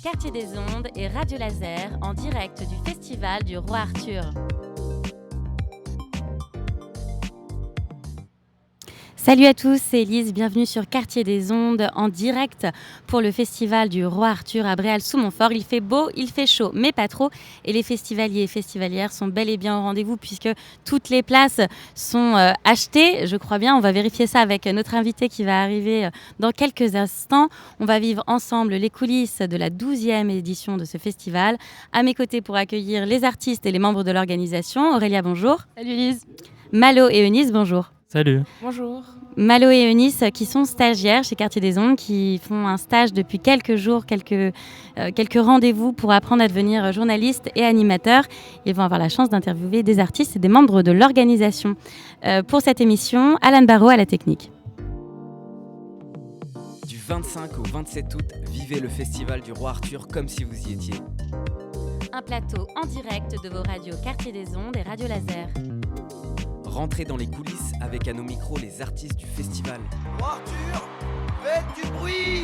Quartier des Ondes et Radio Laser en direct du Festival du Roi Arthur. Salut à tous, c'est Elise, bienvenue sur Quartier des Ondes en direct pour le Festival du Roi Arthur à Bréal-sous-Montfort. Il fait beau, il fait chaud, mais pas trop. Et les festivaliers et festivalières sont bel et bien au rendez-vous puisque toutes les places sont achetées. Je crois bien, on va vérifier ça avec notre invité qui va arriver dans quelques instants. On va vivre ensemble les coulisses de la 12e édition de ce festival. À mes côtés pour accueillir les artistes et les membres de l'organisation. Aurélia, bonjour. Salut Elise. Malo et Eunice, bonjour. Salut. Bonjour. Malo et Eunice qui sont stagiaires chez Quartier des Ondes, qui font un stage depuis quelques jours, quelques rendez-vous pour apprendre à devenir journalistes et animateurs. Ils vont avoir la chance d'interviewer des artistes et des membres de l'organisation. Pour cette émission, Alan Barraud à la technique. Du 25 au 27 août, vivez le Festival du Roi Arthur comme si vous y étiez. Un plateau en direct de vos radios Quartier des Ondes et Radio Laser. Rentrez dans les coulisses avec à nos micros les artistes du festival. Roi Arthur, faites du bruit!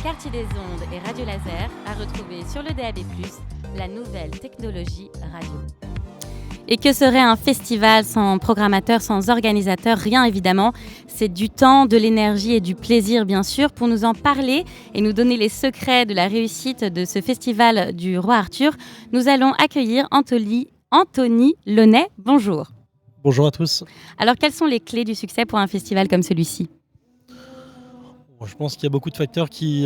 Quartier des Ondes et Radio Laser à retrouver sur le DAB+, la nouvelle technologie radio. Et que serait un festival sans programmateur, sans organisateur? Rien évidemment. C'est du temps, de l'énergie et du plaisir bien sûr. Pour nous en parler et nous donner les secrets de la réussite de ce festival du Roi Arthur, nous allons accueillir Anthony Launay, bonjour. Bonjour à tous. Alors, quelles sont les clés du succès pour un festival comme celui-ci ? Je pense qu'il y a beaucoup de facteurs qui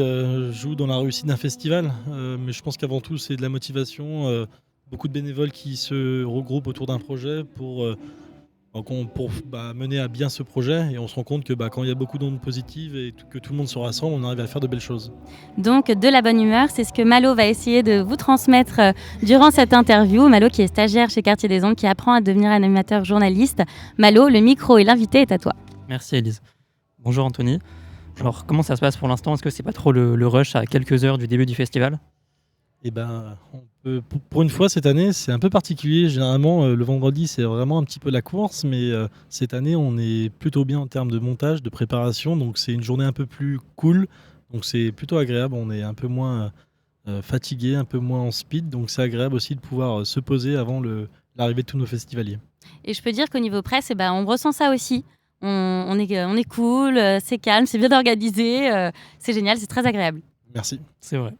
jouent dans la réussite d'un festival, mais je pense qu'avant tout, c'est de la motivation, beaucoup de bénévoles qui se regroupent autour d'un projet pour mener à bien ce projet. Et on se rend compte que quand il y a beaucoup d'ondes positives et que tout le monde se rassemble, on arrive à faire de belles choses. Donc, de la bonne humeur, c'est ce que Malo va essayer de vous transmettre durant cette interview. Malo qui est stagiaire chez Quartier des Ondes, qui apprend à devenir animateur journaliste. Malo, le micro et l'invité est à toi. Merci Elise. Bonjour Anthony. Alors, comment ça se passe pour l'instant ? Est-ce que c'est pas trop le rush à quelques heures du début du festival ? Pour une fois cette année, c'est un peu particulier. Généralement, le vendredi, c'est vraiment un petit peu la course, mais cette année, on est plutôt bien en termes de montage, de préparation. Donc, c'est une journée un peu plus cool. Donc, c'est plutôt agréable. On est un peu moins fatigué, un peu moins en speed. Donc, c'est agréable aussi de pouvoir se poser avant l'arrivée de tous nos festivaliers. Et je peux dire qu'au niveau presse, on ressent ça aussi. On est cool, c'est calme, c'est bien organisé, c'est génial, c'est très agréable. Merci. C'est vrai.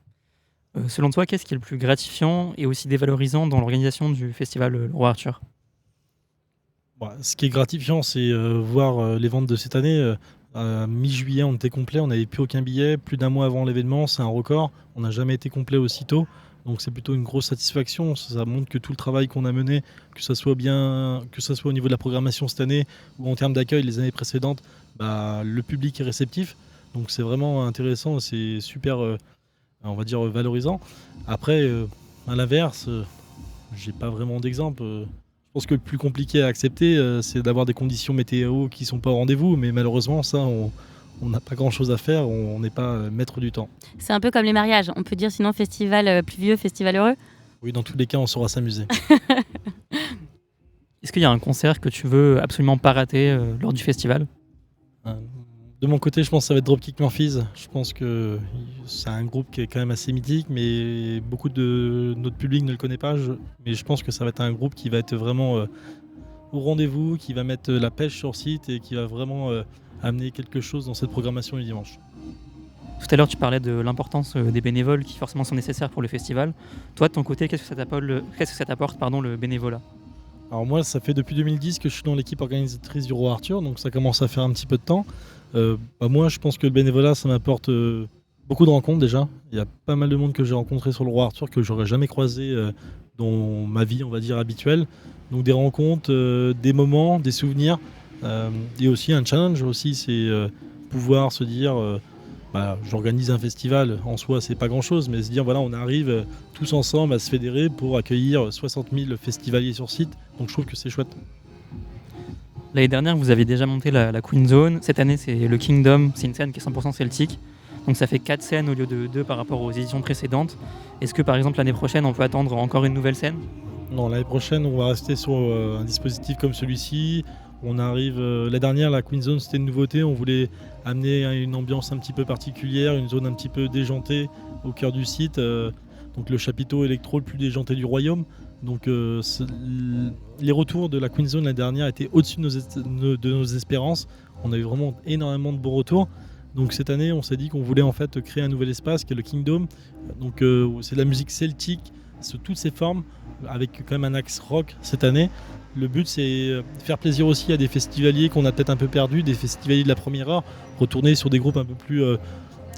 Selon toi, qu'est-ce qui est le plus gratifiant et aussi dévalorisant dans l'organisation du festival Le Roi Arthur ? Ce qui est gratifiant, c'est voir les ventes de cette année. À mi-juillet, on était complet, on n'avait plus aucun billet. Plus d'un mois avant l'événement, c'est un record. On n'a jamais été complet aussitôt. Donc c'est plutôt une grosse satisfaction. Ça montre que tout le travail qu'on a mené, que ce soit au niveau de la programmation cette année ou en termes d'accueil les années précédentes, le public est réceptif. Donc c'est vraiment intéressant, c'est super, on va dire, valorisant. Après, à l'inverse, j'ai pas vraiment d'exemple. Je pense que le plus compliqué à accepter, c'est d'avoir des conditions météo qui sont pas au rendez-vous. Mais malheureusement, ça, on n'a pas grand-chose à faire, on n'est pas maître du temps. C'est un peu comme les mariages, on peut dire sinon festival pluvieux, festival heureux ? Oui, dans tous les cas, on saura s'amuser. Est-ce qu'il y a un concert que tu veux absolument pas rater lors du festival ? De mon côté, je pense que ça va être Dropkick Murphys. Je pense que c'est un groupe qui est quand même assez mythique, mais beaucoup de notre public ne le connaît pas. Mais je pense que ça va être un groupe qui va être vraiment au rendez-vous, qui va mettre la pêche sur site et qui va vraiment amener quelque chose dans cette programmation du dimanche. Tout à l'heure, tu parlais de l'importance des bénévoles qui forcément sont nécessaires pour le festival. Toi, de ton côté, qu'est-ce que ça t'apporte, le bénévolat ? Alors moi, ça fait depuis 2010 que je suis dans l'équipe organisatrice du Roi Arthur, donc ça commence à faire un petit peu de temps. Moi, je pense que le bénévolat, ça m'apporte beaucoup de rencontres déjà. Il y a pas mal de monde que j'ai rencontré sur le Roi Arthur que j'aurais jamais croisé dans ma vie, on va dire, habituelle. Donc des rencontres, des moments, des souvenirs. Et aussi un challenge aussi, c'est pouvoir se dire j'organise un festival, en soi c'est pas grand chose, mais se dire voilà, on arrive tous ensemble à se fédérer pour accueillir 60 000 festivaliers sur site, donc je trouve que c'est chouette. L'année dernière, vous avez déjà monté la Queen Zone. Cette année, c'est le Kingdom, c'est une scène qui est 100% celtique. Donc ça fait 4 scènes au lieu de 2 par rapport aux éditions précédentes. Est-ce que par exemple l'année prochaine, on peut attendre encore une nouvelle scène ? Non, l'année prochaine, on va rester sur un dispositif comme celui-ci. On arrive, la dernière, la Queen Zone, c'était une nouveauté. On voulait amener une ambiance un petit peu particulière, une zone un petit peu déjantée au cœur du site. Donc le chapiteau électro le plus déjanté du royaume. Donc les retours de la Queen Zone la dernière étaient au-dessus de nos espérances. On a eu vraiment énormément de bons retours. Donc cette année, on s'est dit qu'on voulait en fait créer un nouvel espace qui est le Kingdom. Donc c'est de la musique celtique sous toutes ses formes, avec quand même un axe rock cette année. Le but, c'est faire plaisir aussi à des festivaliers qu'on a peut-être un peu perdus, des festivaliers de la première heure, retourner sur des groupes un peu plus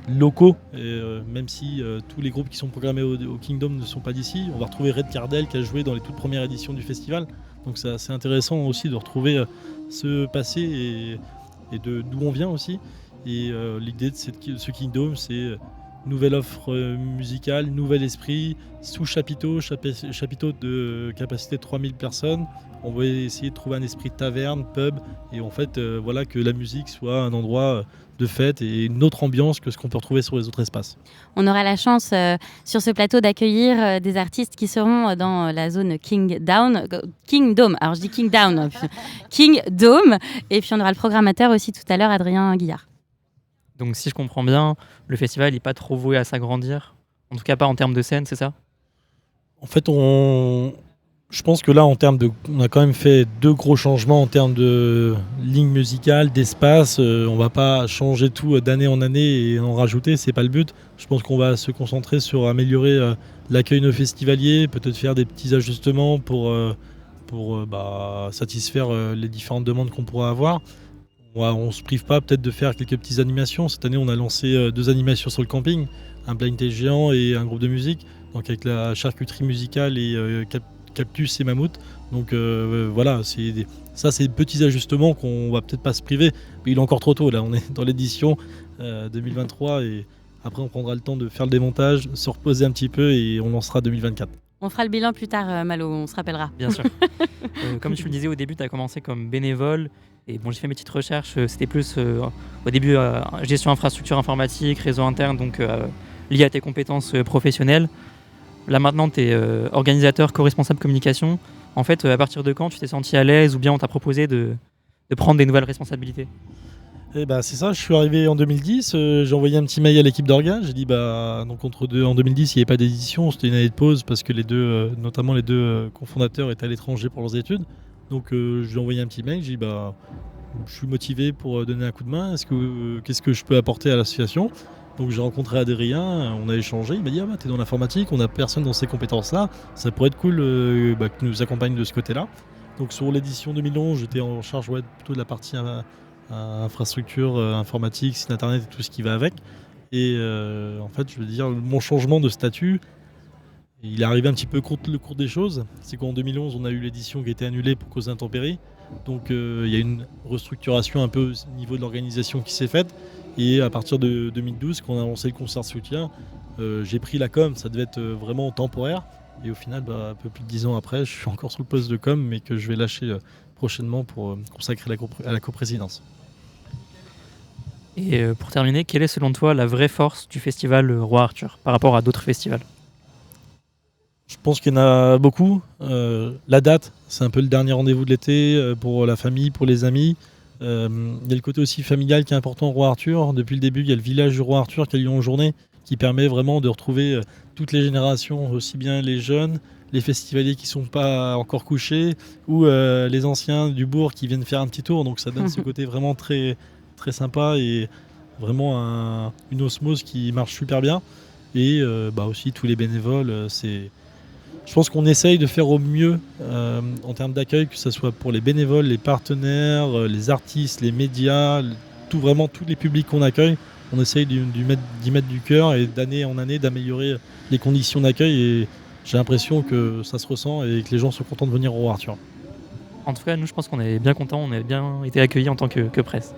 locaux, même si tous les groupes qui sont programmés au Kingdom ne sont pas d'ici. On va retrouver Red Cardell qui a joué dans les toutes premières éditions du festival. Donc c'est assez intéressant aussi de retrouver ce passé et d'où on vient aussi. Et l'idée de ce Kingdom, c'est nouvelle offre musicale, nouvel esprit, sous chapiteau de capacité de 3000 personnes. On va essayer de trouver un esprit de taverne, pub, et en fait, voilà, que la musique soit un endroit de fête et une autre ambiance que ce qu'on peut retrouver sur les autres espaces. On aura la chance sur ce plateau d'accueillir des artistes qui seront dans la zone Kingdom. Alors je dis Kingdom, Kingdom. Et puis on aura le programmateur aussi tout à l'heure, Adrien Guillard. Donc si je comprends bien, le festival n'est pas trop voué à s'agrandir, en tout cas pas en termes de scène, c'est ça ? En fait, je pense que là, on a quand même fait 2 gros changements en termes de ligne musicale, d'espace. On va pas changer tout d'année en année et en rajouter, c'est pas le but. Je pense qu'on va se concentrer sur améliorer l'accueil de nos festivaliers, peut-être faire des petits ajustements pour satisfaire les différentes demandes qu'on pourra avoir. On se prive pas peut-être de faire quelques petites animations. Cette année, on a lancé 2 animations sur le camping, un blind test géant et un groupe de musique, donc avec la charcuterie musicale et Cactus et Mammouth. Donc voilà, c'est des petits ajustements qu'on va peut-être pas se priver. Mais il est encore trop tôt, là on est dans l'édition 2023 et après on prendra le temps de faire le démontage, se reposer un petit peu et on lancera 2024. On fera le bilan plus tard, Malo, on se rappellera. Bien sûr. Comme tu le disais au début, tu as commencé comme bénévole. Et bon, j'ai fait mes petites recherches. C'était plus au début gestion infrastructure informatique, réseau interne, donc lié à tes compétences professionnelles. Là maintenant, tu es organisateur, co-responsable communication. En fait, à partir de quand tu t'es senti à l'aise ou bien on t'a proposé de prendre des nouvelles responsabilités ? C'est ça, je suis arrivé en 2010, j'ai envoyé un petit mail à l'équipe d'orga, j'ai dit donc en 2010 il n'y avait pas d'édition, c'était une année de pause parce que notamment les deux cofondateurs étaient à l'étranger pour leurs études. Donc je lui ai envoyé un petit mail, j'ai dit je suis motivé pour donner un coup de main, qu'est-ce que je peux apporter à l'association ? Donc j'ai rencontré Adrien, on a échangé, il m'a dit t'es dans l'informatique, on n'a personne dans ces compétences-là, ça pourrait être cool que tu nous accompagnes de ce côté-là. Donc sur l'édition 2011, j'étais en charge plutôt de la partie infrastructure, informatique, site internet et tout ce qui va avec. Et en fait, je veux dire, mon changement de statut, il est arrivé un petit peu le cours des choses. C'est qu'en 2011, on a eu l'édition qui a été annulée pour cause d'intempéries. Donc il y a une restructuration un peu au niveau de l'organisation qui s'est faite. Et à partir de 2012, quand on a lancé le concert de soutien, j'ai pris la com, ça devait être vraiment temporaire. Et au final, un peu plus de 10 ans après, je suis encore sur le poste de com, mais que je vais lâcher prochainement pour consacrer à la coprésidence. Et pour terminer, quelle est selon toi la vraie force du festival Roi Arthur par rapport à d'autres festivals ? Je pense qu'il y en a beaucoup. La date, c'est un peu le dernier rendez-vous de l'été pour la famille, pour les amis. Il y a le côté aussi familial qui est important au Roi Arthur. Depuis le début, il y a le village du Roi Arthur qui a lieu en journée, qui permet vraiment de retrouver toutes les générations, aussi bien les jeunes, les festivaliers qui ne sont pas encore couchés, ou les anciens du bourg qui viennent faire un petit tour. Donc ça donne ce côté vraiment très, très sympa et vraiment une osmose qui marche super bien. Et aussi tous les bénévoles, je pense qu'on essaye de faire au mieux en termes d'accueil, que ce soit pour les bénévoles, les partenaires, les artistes, les médias, tous les publics qu'on accueille. On essaye d'y mettre du cœur et d'année en année d'améliorer les conditions d'accueil. Et j'ai l'impression que ça se ressent et que les gens sont contents de venir au Roi Arthur. En tout cas, nous, je pense qu'on est bien contents, on a bien été accueillis en tant que presse.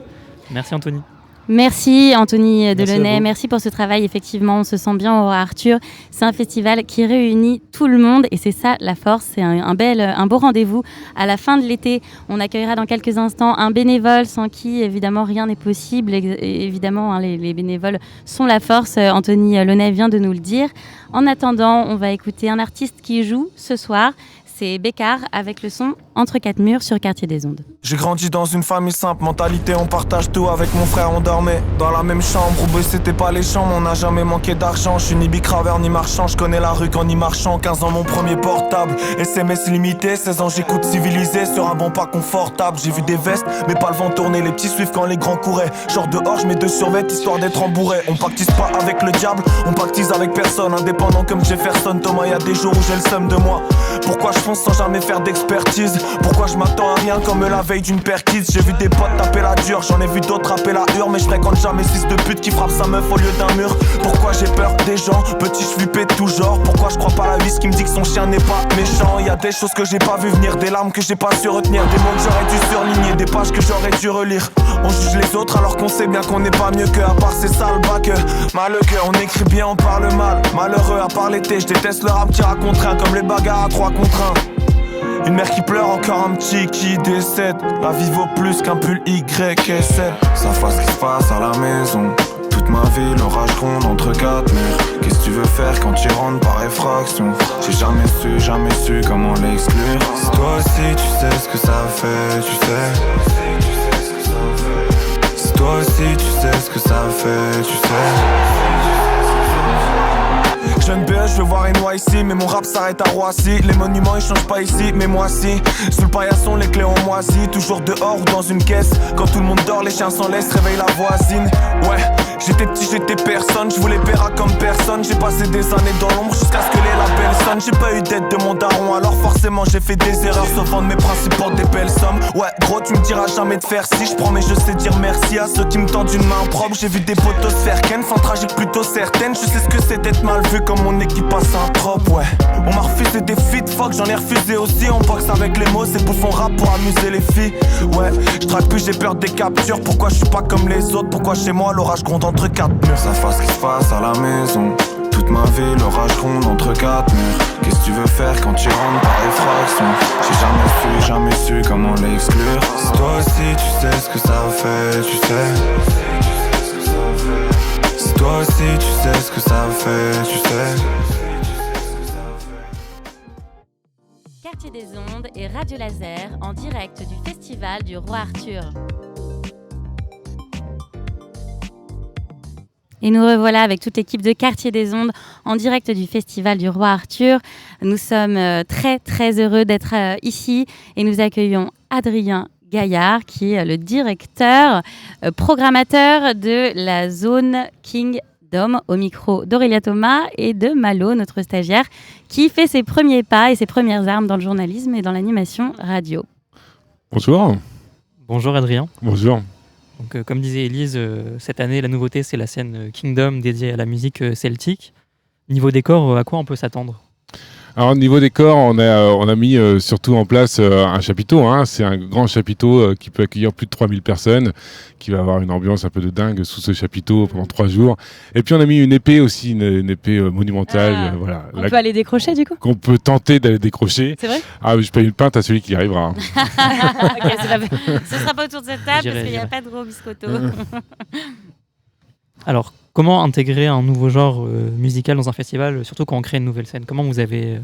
Merci Anthony. Merci Anthony Delaunay, merci pour ce travail. Effectivement, on se sent bien au Roi Arthur. C'est un festival qui réunit tout le monde et c'est ça la force. C'est un beau rendez-vous à la fin de l'été. On accueillera dans quelques instants un bénévole sans qui évidemment rien n'est possible. Et évidemment, les bénévoles sont la force. Anthony Delaunay vient de nous le dire. En attendant, on va écouter un artiste qui joue ce soir. c'est Bécard avec le son Entre quatre murs sur Quartier des Ondes. J'ai grandi dans une famille simple, mentalité on partage tout. Avec mon frère on dormait dans la même chambre. Où c'était pas les chambres, on n'a jamais manqué d'argent. Je suis ni bicraveur ni marchand, je connais la rue qu'en y marchant. 15 ans mon premier portable, SMS limité. 16 ans j'écoute civilisé sur un banc pas confortable. J'ai vu des vestes mais pas le vent tourner. Les petits suivent quand les grands couraient. Genre dehors je mets 2 survêtes histoire d'être embourré. On pactise pas avec le diable, on pactise avec personne. Indépendant comme Jefferson, Thomas, y'a des jours où j'ai le seum de moi. Pourquoi je fonce sans jamais faire d'expertise? Pourquoi je m'attends à rien comme la veille d'une perquise? J'ai vu des potes taper la dure, j'en ai vu d'autres taper la hure. Mais je fréquente jamais fils de pute qui frappe sa meuf au lieu d'un mur. Pourquoi j'ai peur des gens? Petit je flippé de tout genre. Pourquoi je crois pas la vis qui me dit que son chien n'est pas méchant? Y'a des choses que j'ai pas vu venir, des larmes que j'ai pas su retenir, des mots que j'aurais dû surligner, des pages que j'aurais dû relire. On juge les autres alors qu'on sait bien qu'on n'est pas mieux qu'eux. À part ces sales bacs, malheureux, on écrit bien, on parle mal. Malheureux à part l'été, je déteste le rap qui raconte rien. Comme les bagarres à 3 contre 1. Une mère qui pleure, encore un petit qui décède. La vie vaut plus qu'un pull YSL. Ça fait ce qui se passe à la maison. Toute ma vie, l'orage gronde entre 4 murs. Qu'est-ce que tu veux faire quand tu rentres par effraction? J'ai jamais su comment l'exclure. Si toi aussi tu sais ce que ça fait, tu sais. Si toi aussi tu sais ce que ça fait, tu sais. Jeune BE, je veux voir NYC, mais mon rap s'arrête à Roissy. Les monuments ils changent pas ici, mais moi si. Sous le paillasson, les clés ont moisi. Toujours dehors ou dans une caisse. Quand tout le monde dort, les chiens s'en laissent, réveille la voisine. Ouais, j'étais petit, j'étais personne. Je voulais péra comme personne. J'ai passé des années dans l'ombre jusqu'à ce que les labels sonnent. J'ai pas eu d'aide de mon daron, alors forcément j'ai fait des erreurs. Sauf vendre mes principes pour des belles sommes. Ouais, gros, tu me diras jamais de faire si. Je prends, mais je sais dire merci à ceux qui me tendent une main propre. J'ai vu des potos se faire ken, fin tragique plutôt certaine. Je sais ce que c'est d'être mal vu comme mon équipe passe un trop, ouais. On m'a refusé des feats, fuck, j'en ai refusé aussi. On boxe avec les mots, c'est bouffon rap pour amuser les filles. Ouais, je traque plus, j'ai peur des captures. Pourquoi je suis pas comme les autres? Pourquoi chez moi l'orage gronde entre 4 murs? Ça fait ce qui se passe à la maison. Toute ma vie, l'orage gronde entre 4 murs. Qu'est-ce que tu veux faire quand tu rentres par effraction? J'ai jamais su comment l'exclure. Si toi aussi tu sais ce que ça fait, tu sais. Si toi aussi tu sais ce que ça fait, tu sais. Quartier des Ondes et Radio Laser en direct du Festival du Roi Arthur. Et nous revoilà avec toute l'équipe de Quartier des Ondes en direct du Festival du Roi Arthur. Nous sommes très très heureux d'être ici et nous accueillons Adrien Gaillard qui est le directeur programmateur de la zone Kingdom au micro d'Aurélia Thomas et de Malo, notre stagiaire, qui fait ses premiers pas et ses premières armes dans le journalisme et dans l'animation radio. Bonjour. Bonjour Adrien. Bonjour. Donc, comme disait Élise, cette année, la nouveauté, c'est la scène Kingdom dédiée à la musique celtique. Niveau décor, à quoi on peut s'attendre ? Alors au niveau décor, on a mis surtout en place un chapiteau. Hein. C'est un grand chapiteau qui peut accueillir plus de 3000 personnes, qui va avoir une ambiance un peu de dingue sous ce chapiteau pendant 3 jours. Et puis on a mis une épée aussi, une épée monumentale. Voilà, on peut aller décrocher du coup ? Qu'on peut tenter d'aller décrocher. C'est vrai ? Ah, je paye une pinte à celui qui y arrivera. Okay, ce ne sera pas autour de cette table parce qu'il n'y a pas de gros biscotto. Alors, comment intégrer un nouveau genre musical dans un festival, surtout quand on crée une nouvelle scène ? Comment vous avez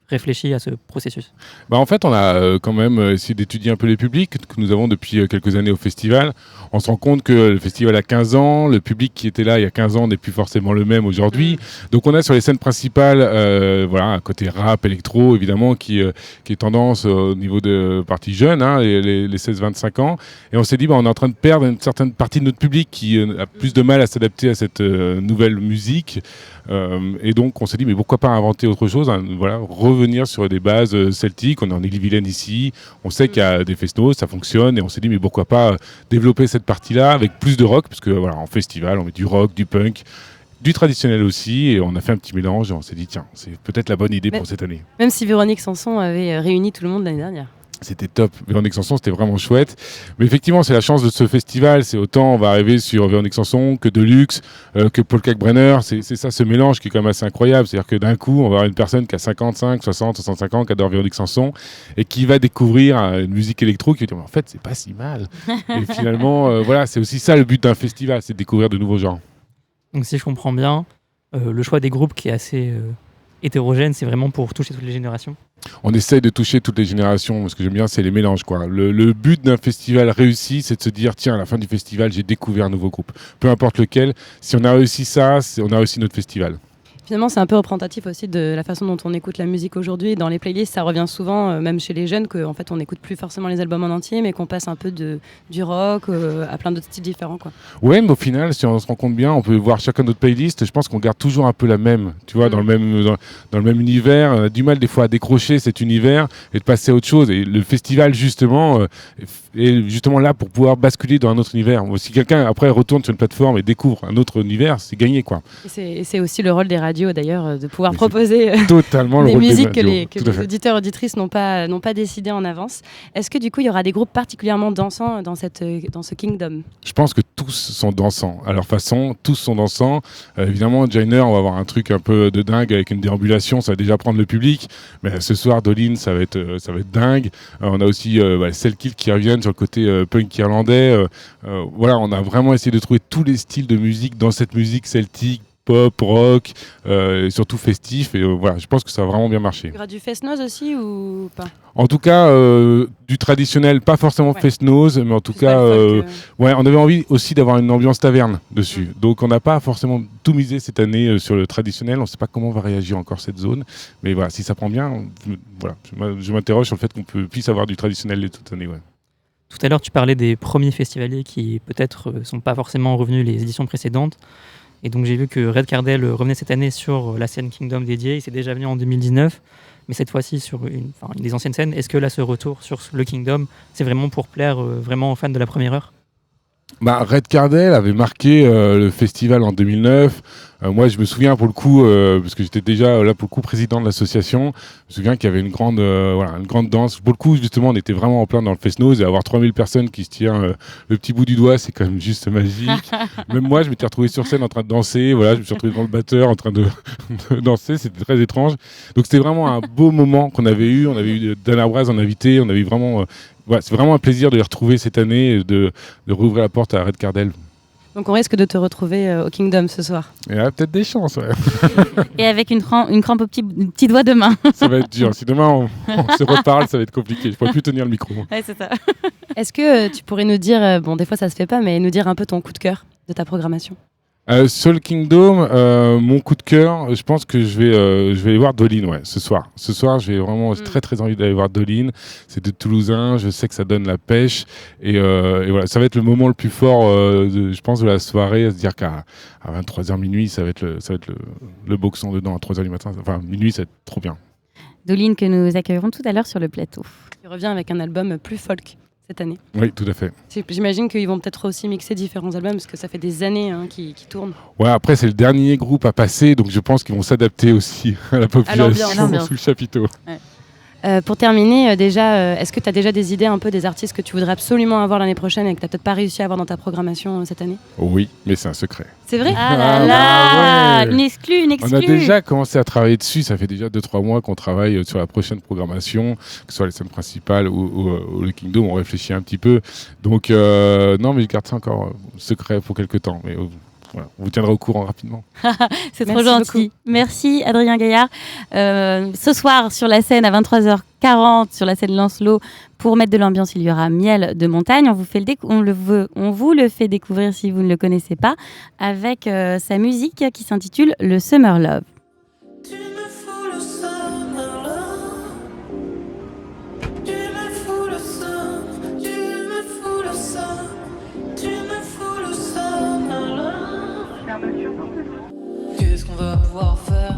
réfléchi à ce processus ? En fait, on a quand même essayé d'étudier un peu les publics que nous avons depuis quelques années au festival. On se rend compte que le festival a 15 ans, le public qui était là il y a 15 ans n'est plus forcément le même aujourd'hui. Donc on a sur les scènes principales un côté rap, électro évidemment qui est tendance au niveau de parties jeunes, hein, les 16-25 ans. Et on s'est dit on est en train de perdre une certaine partie de notre public qui a plus de mal à s'adapter à cette nouvelle musique. Et donc on s'est dit mais pourquoi pas inventer autre chose, hein, revenir sur des bases celtiques. On est en Ille-et-Vilaine ici, on sait qu'il y a des fesnos, ça fonctionne et on s'est dit mais pourquoi pas développer cette partie-là avec plus de rock, parce que en festival on met du rock, du punk, du traditionnel aussi, et on a fait un petit mélange et on s'est dit tiens, c'est peut-être la bonne idée pour cette année. Même si Véronique Sanson avait réuni tout le monde l'année dernière. C'était top, Véronique Sanson, c'était vraiment chouette. Mais effectivement, c'est la chance de ce festival, c'est autant on va arriver sur Véronique Sanson que Deluxe, que Paul Kalkbrenner, c'est ça ce mélange qui est quand même assez incroyable. C'est-à-dire que d'un coup, on va avoir une personne qui a 55, 60, 65 ans, qui adore Véronique Sanson, et qui va découvrir une musique électro, qui va dire, en fait, c'est pas si mal. Et finalement, c'est aussi ça le but d'un festival, c'est de découvrir de nouveaux genres. Donc si je comprends bien, le choix des groupes qui est assez hétérogène, c'est vraiment pour toucher toutes les générations? On essaye de toucher toutes les générations. Ce que j'aime bien, c'est les mélanges, quoi. Le but d'un festival réussi, c'est de se dire, tiens, à la fin du festival, j'ai découvert un nouveau groupe. Peu importe lequel, si on a réussi ça, on a réussi notre festival. Finalement, c'est un peu représentatif aussi de la façon dont on écoute la musique aujourd'hui. Dans les playlists, ça revient souvent, même chez les jeunes, qu'en fait, on n'écoute plus forcément les albums en entier, mais qu'on passe un peu du rock à plein d'autres styles différents, quoi. Ouais, mais au final, si on se rend compte bien, on peut voir chacun notre playlist. Je pense qu'on garde toujours un peu la même, tu vois, dans le même univers. On a du mal des fois à décrocher cet univers et de passer à autre chose. Et le festival, justement, est justement là pour pouvoir basculer dans un autre univers. Si quelqu'un, après, retourne sur une plateforme et découvre un autre univers, c'est gagné, quoi. Et c'est aussi le rôle des radios, d'ailleurs, de pouvoir proposer totalement des le rôle musiques des radios. que les auditeurs et auditrices n'ont pas décidé en avance. Est-ce que du coup, il y aura des groupes particulièrement dansants dans ce Kingdom? Je pense que tous sont dansants à leur façon, tous sont dansants. Évidemment, Joyner, on va avoir un truc un peu de dingue avec une déambulation, ça va déjà prendre le public. Mais ce soir, Dolin, ça va être dingue. On a aussi Selkill qui reviennent sur le côté punk irlandais. Voilà, on a vraiment essayé de trouver tous les styles de musique dans cette musique celtique, pop, rock, et surtout festif. Et voilà, je pense que ça a vraiment bien marché. Il y aura du fest-noz aussi ou pas? En tout cas, du traditionnel, pas forcément fest-noz, mais en tout cas, ouais, on avait envie aussi d'avoir une ambiance taverne dessus. Donc on n'a pas forcément tout misé cette année sur le traditionnel. On ne sait pas comment va réagir encore cette zone. Mais voilà, si ça prend bien, je m'interroge sur le fait qu'on puisse avoir du traditionnel toute l'année. Ouais. Tout à l'heure, tu parlais des premiers festivaliers qui peut-être ne sont pas forcément revenus les éditions précédentes. Et donc j'ai vu que Red Cardel revenait cette année sur la scène Kingdom dédiée. Il s'est déjà venu en 2019, mais cette fois-ci sur une des anciennes scènes. Est-ce que là, ce retour sur le Kingdom, c'est vraiment pour plaire vraiment aux fans de la première heure? Red Cardel avait marqué le festival en 2009. Moi, je me souviens pour le coup, parce que j'étais déjà là pour le coup président de l'association, je me souviens qu'il y avait une grande danse. Pour le coup, justement, on était vraiment en plein dans le fest-noz et avoir 3000 personnes qui se tirent le petit bout du doigt, c'est quand même juste magique. Même moi, je m'étais retrouvé sur scène en train de danser. Voilà, je me suis retrouvé devant le batteur en train de danser. C'était très étrange. Donc, c'était vraiment un beau moment qu'on avait eu. On avait eu Dan Arbraz en invité. On avait eu vraiment... Voilà, c'est vraiment un plaisir de les retrouver cette année et de rouvrir la porte à Red Cardel. Donc on risque de te retrouver au Kingdom ce soir. Il y a peut-être des chances, ouais. Et avec une crampe au petit doigt de main. Ça va être dur. Si demain on se reparle, ça va être compliqué. Je ne pourrais plus tenir le micro. Ouais, c'est ça. Est-ce que tu pourrais nous dire, bon des fois ça se fait pas, mais nous dire un peu ton coup de cœur de ta programmation? Sur le Kingdom, mon coup de cœur, je pense que je vais aller voir Dolin, ce soir. Ce soir, j'ai vraiment très très envie d'aller voir Dolin. C'est des Toulousains, je sais que ça donne la pêche. Et voilà, ça va être le moment le plus fort, je pense, de la soirée, à se dire qu'à 23h minuit, ça va être le boxon dedans, à 3h du matin. Enfin, minuit, ça va être trop bien. Dolin que nous accueillerons tout à l'heure sur le plateau. Tu reviens avec un album plus folk cette année. Oui, tout à fait. J'imagine qu'ils vont peut-être aussi mixer différents albums parce que ça fait des années qu'ils tournent. Ouais, après c'est le dernier groupe à passer, donc je pense qu'ils vont s'adapter aussi à la population sous le chapiteau. Ouais. Pour terminer, est-ce que tu as déjà des idées un peu des artistes que tu voudrais absolument avoir l'année prochaine et que tu n'as peut-être pas réussi à avoir dans ta programmation cette année? Oui, mais c'est un secret. C'est vrai? Ah là là, ouais. Une exclue. On a déjà commencé à travailler dessus, ça fait déjà 2-3 mois qu'on travaille sur la prochaine programmation, que ce soit les scènes principales ou le Kingdom, on réfléchit un petit peu. Donc non, mais je garde ça encore secret pour quelques temps. Mais voilà, on vous tiendra au courant rapidement. C'est trop gentil. Beaucoup. Merci Adrien Gaillard. Ce soir sur la scène à 23h40 sur la scène Lancelot, pour mettre de l'ambiance, il y aura Miel de Montagne. On vous le fait découvrir si vous ne le connaissez pas avec sa musique qui s'intitule Le Summer Love. Qu'est-ce qu'on va pouvoir faire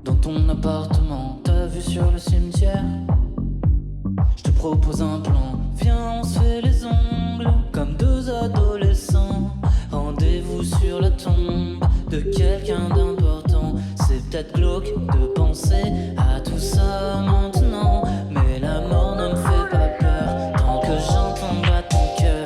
dans ton appartement? T'as vu sur le cimetière? Je te propose un plan. Viens, on se fait les ongles comme deux adolescents. Rendez-vous sur la tombe de quelqu'un d'important. C'est peut-être glauque de penser à tout ça maintenant, mais la mort ne me fait pas peur tant que j'entends battre ton cœur.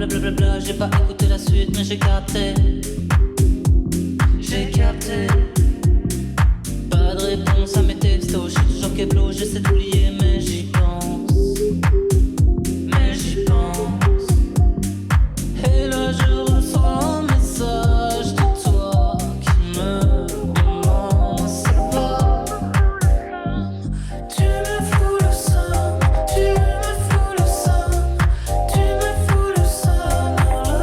Blablabla, j'ai pas écouté la suite. suite, mais j'ai capté. J'ai capté. Pas de réponse à mes textos, je suis toujours keblo, j'essaie d'oublier, mais j'y pense. Mais j'y pense. Et là je reçois un message de toi qui me demande c'est pas. Tu me fous le seum, tu me fous le seum, tu me fous le seum, là.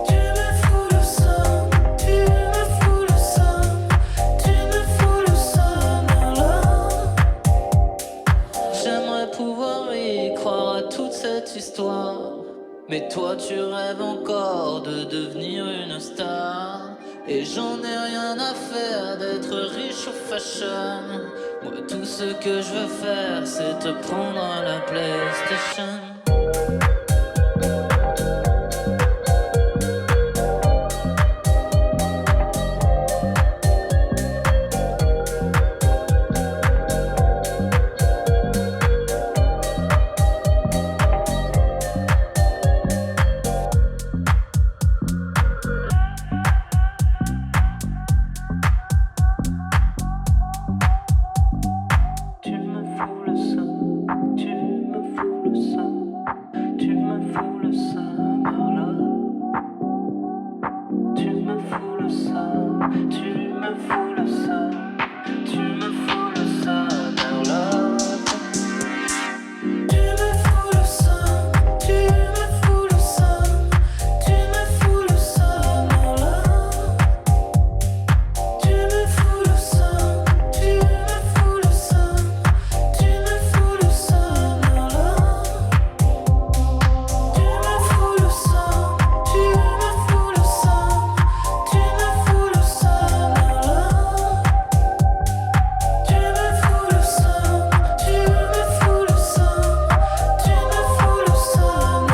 Tu me fous le seum, tu me fous le seum, tu me fous le seum, là. J'aimerais pouvoir y croire à toute cette histoire. Mais toi tu rêves encore de devenir une star. Et j'en ai rien à faire d'être riche ou fashion. Moi tout ce que je veux faire c'est te prendre à la PlayStation. Tu me fous le seum, tu me fous le seum, tu me fous le seum, là. Tu me fous le seum, tu me fous le seum, tu me fous le seum, là. Tu me fous le seum, tu me fous le seum, tu me fous le seum, là. Tu me fous le seum, tu me fous le seum, tu me fous le seum, là. Tu me fous le seum, tu me fous le seum, tu me fous le seum, là. Tu me fous le seum, tu me fous le seum, tu me fous le seum,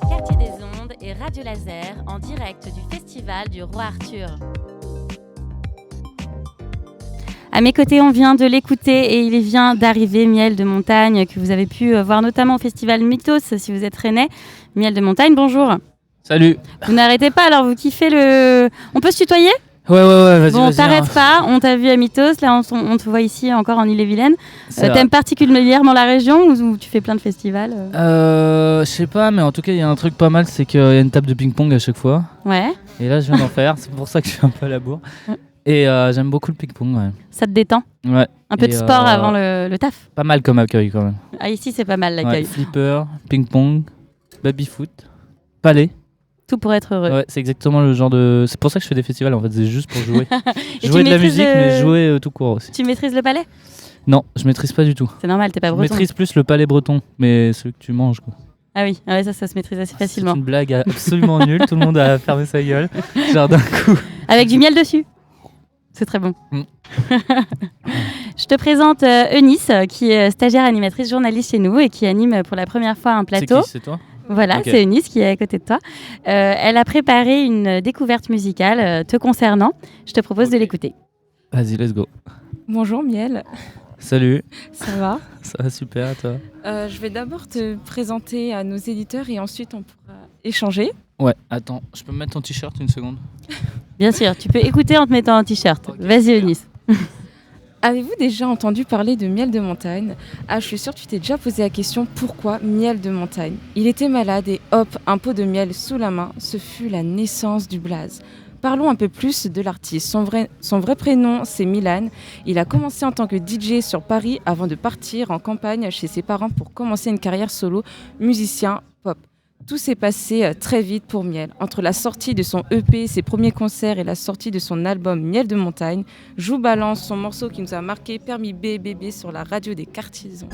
Quartier des Ondes et Radio Laser en direct du Festival du Roi Arthur. À mes côtés, on vient de l'écouter et il vient d'arriver Miel de Montagne que vous avez pu voir notamment au Festival Mythos si vous êtes rennais. Miel de Montagne, bonjour. Salut. Vous n'arrêtez pas, alors vous kiffez le... On peut se tutoyer ? Ouais, vas-y. Bon, vas-y, t'arrêtes hein. pas, on t'a vu à Mythos, là on te voit ici encore en Ille-et-Vilaine. C'est vrai. T'aimes particulièrement la région ou tu fais plein de festivals Je sais pas, mais en tout cas, il y a un truc pas mal, c'est qu'il y a une table de ping-pong à chaque fois. Ouais. Et là, je viens d'en faire, c'est pour ça que je suis un peu à la bourre. Et j'aime beaucoup le ping-pong, ouais. Ça te détend ? Ouais. Un peu Et, de sport avant le taf ? Pas mal comme accueil quand même. Ah, ici c'est pas mal l'accueil. Ouais, flipper, ping-pong, baby-foot, palais. Tout pour être heureux. Ouais, c'est exactement le genre de. C'est pour ça que je fais des festivals en fait, c'est juste pour jouer. Et Jouer tu de la maîtrises musique, mais jouer tout court aussi. Tu maîtrises le palais ? Non, je maîtrise pas du tout. C'est normal, t'es pas Je breton. maîtrise plus le palais breton, mais celui que tu manges quoi. Ah oui, ah ouais, ça se maîtrise assez facilement. C'est une blague absolument nulle, tout le monde a fermé sa gueule. Genre d'un coup. Avec du miel dessus. C'est très bon. Mm. Je te présente Eunice, qui est stagiaire animatrice journaliste chez nous et qui anime pour la première fois un plateau. C'est qui, c'est toi ? Voilà, Ok. c'est Eunice qui est à côté de toi. Elle a préparé une découverte musicale te concernant. Je te propose de l'écouter. Vas-y, let's go. Bonjour Miel, Salut, ça va ça va super, toi ? Je vais d'abord te présenter à nos éditeurs et ensuite on pourra échanger. Ouais, attends, je peux me mettre ton t-shirt une seconde ? Bien sûr, tu peux écouter en te mettant un t-shirt. Ok, Vas-y super. Eunice. Avez-vous déjà entendu parler de Miel de Montagne ? Ah, je suis sûre que tu t'es déjà posé la question pourquoi Miel de Montagne ? Il était malade et hop, un pot de miel sous la main, ce fut la naissance du blaze. Parlons un peu plus de l'artiste. Son vrai prénom, c'est Milan. Il a commencé en tant que DJ sur Paris avant de partir en campagne chez ses parents pour commencer une carrière solo, musicien pop. Tout s'est passé très vite pour Miel. Entre la sortie de son EP, ses premiers concerts et la sortie de son album Miel de Montagne, Joue Balance, son morceau qui nous a marqué Permis B bébé sur la radio des Cartisans.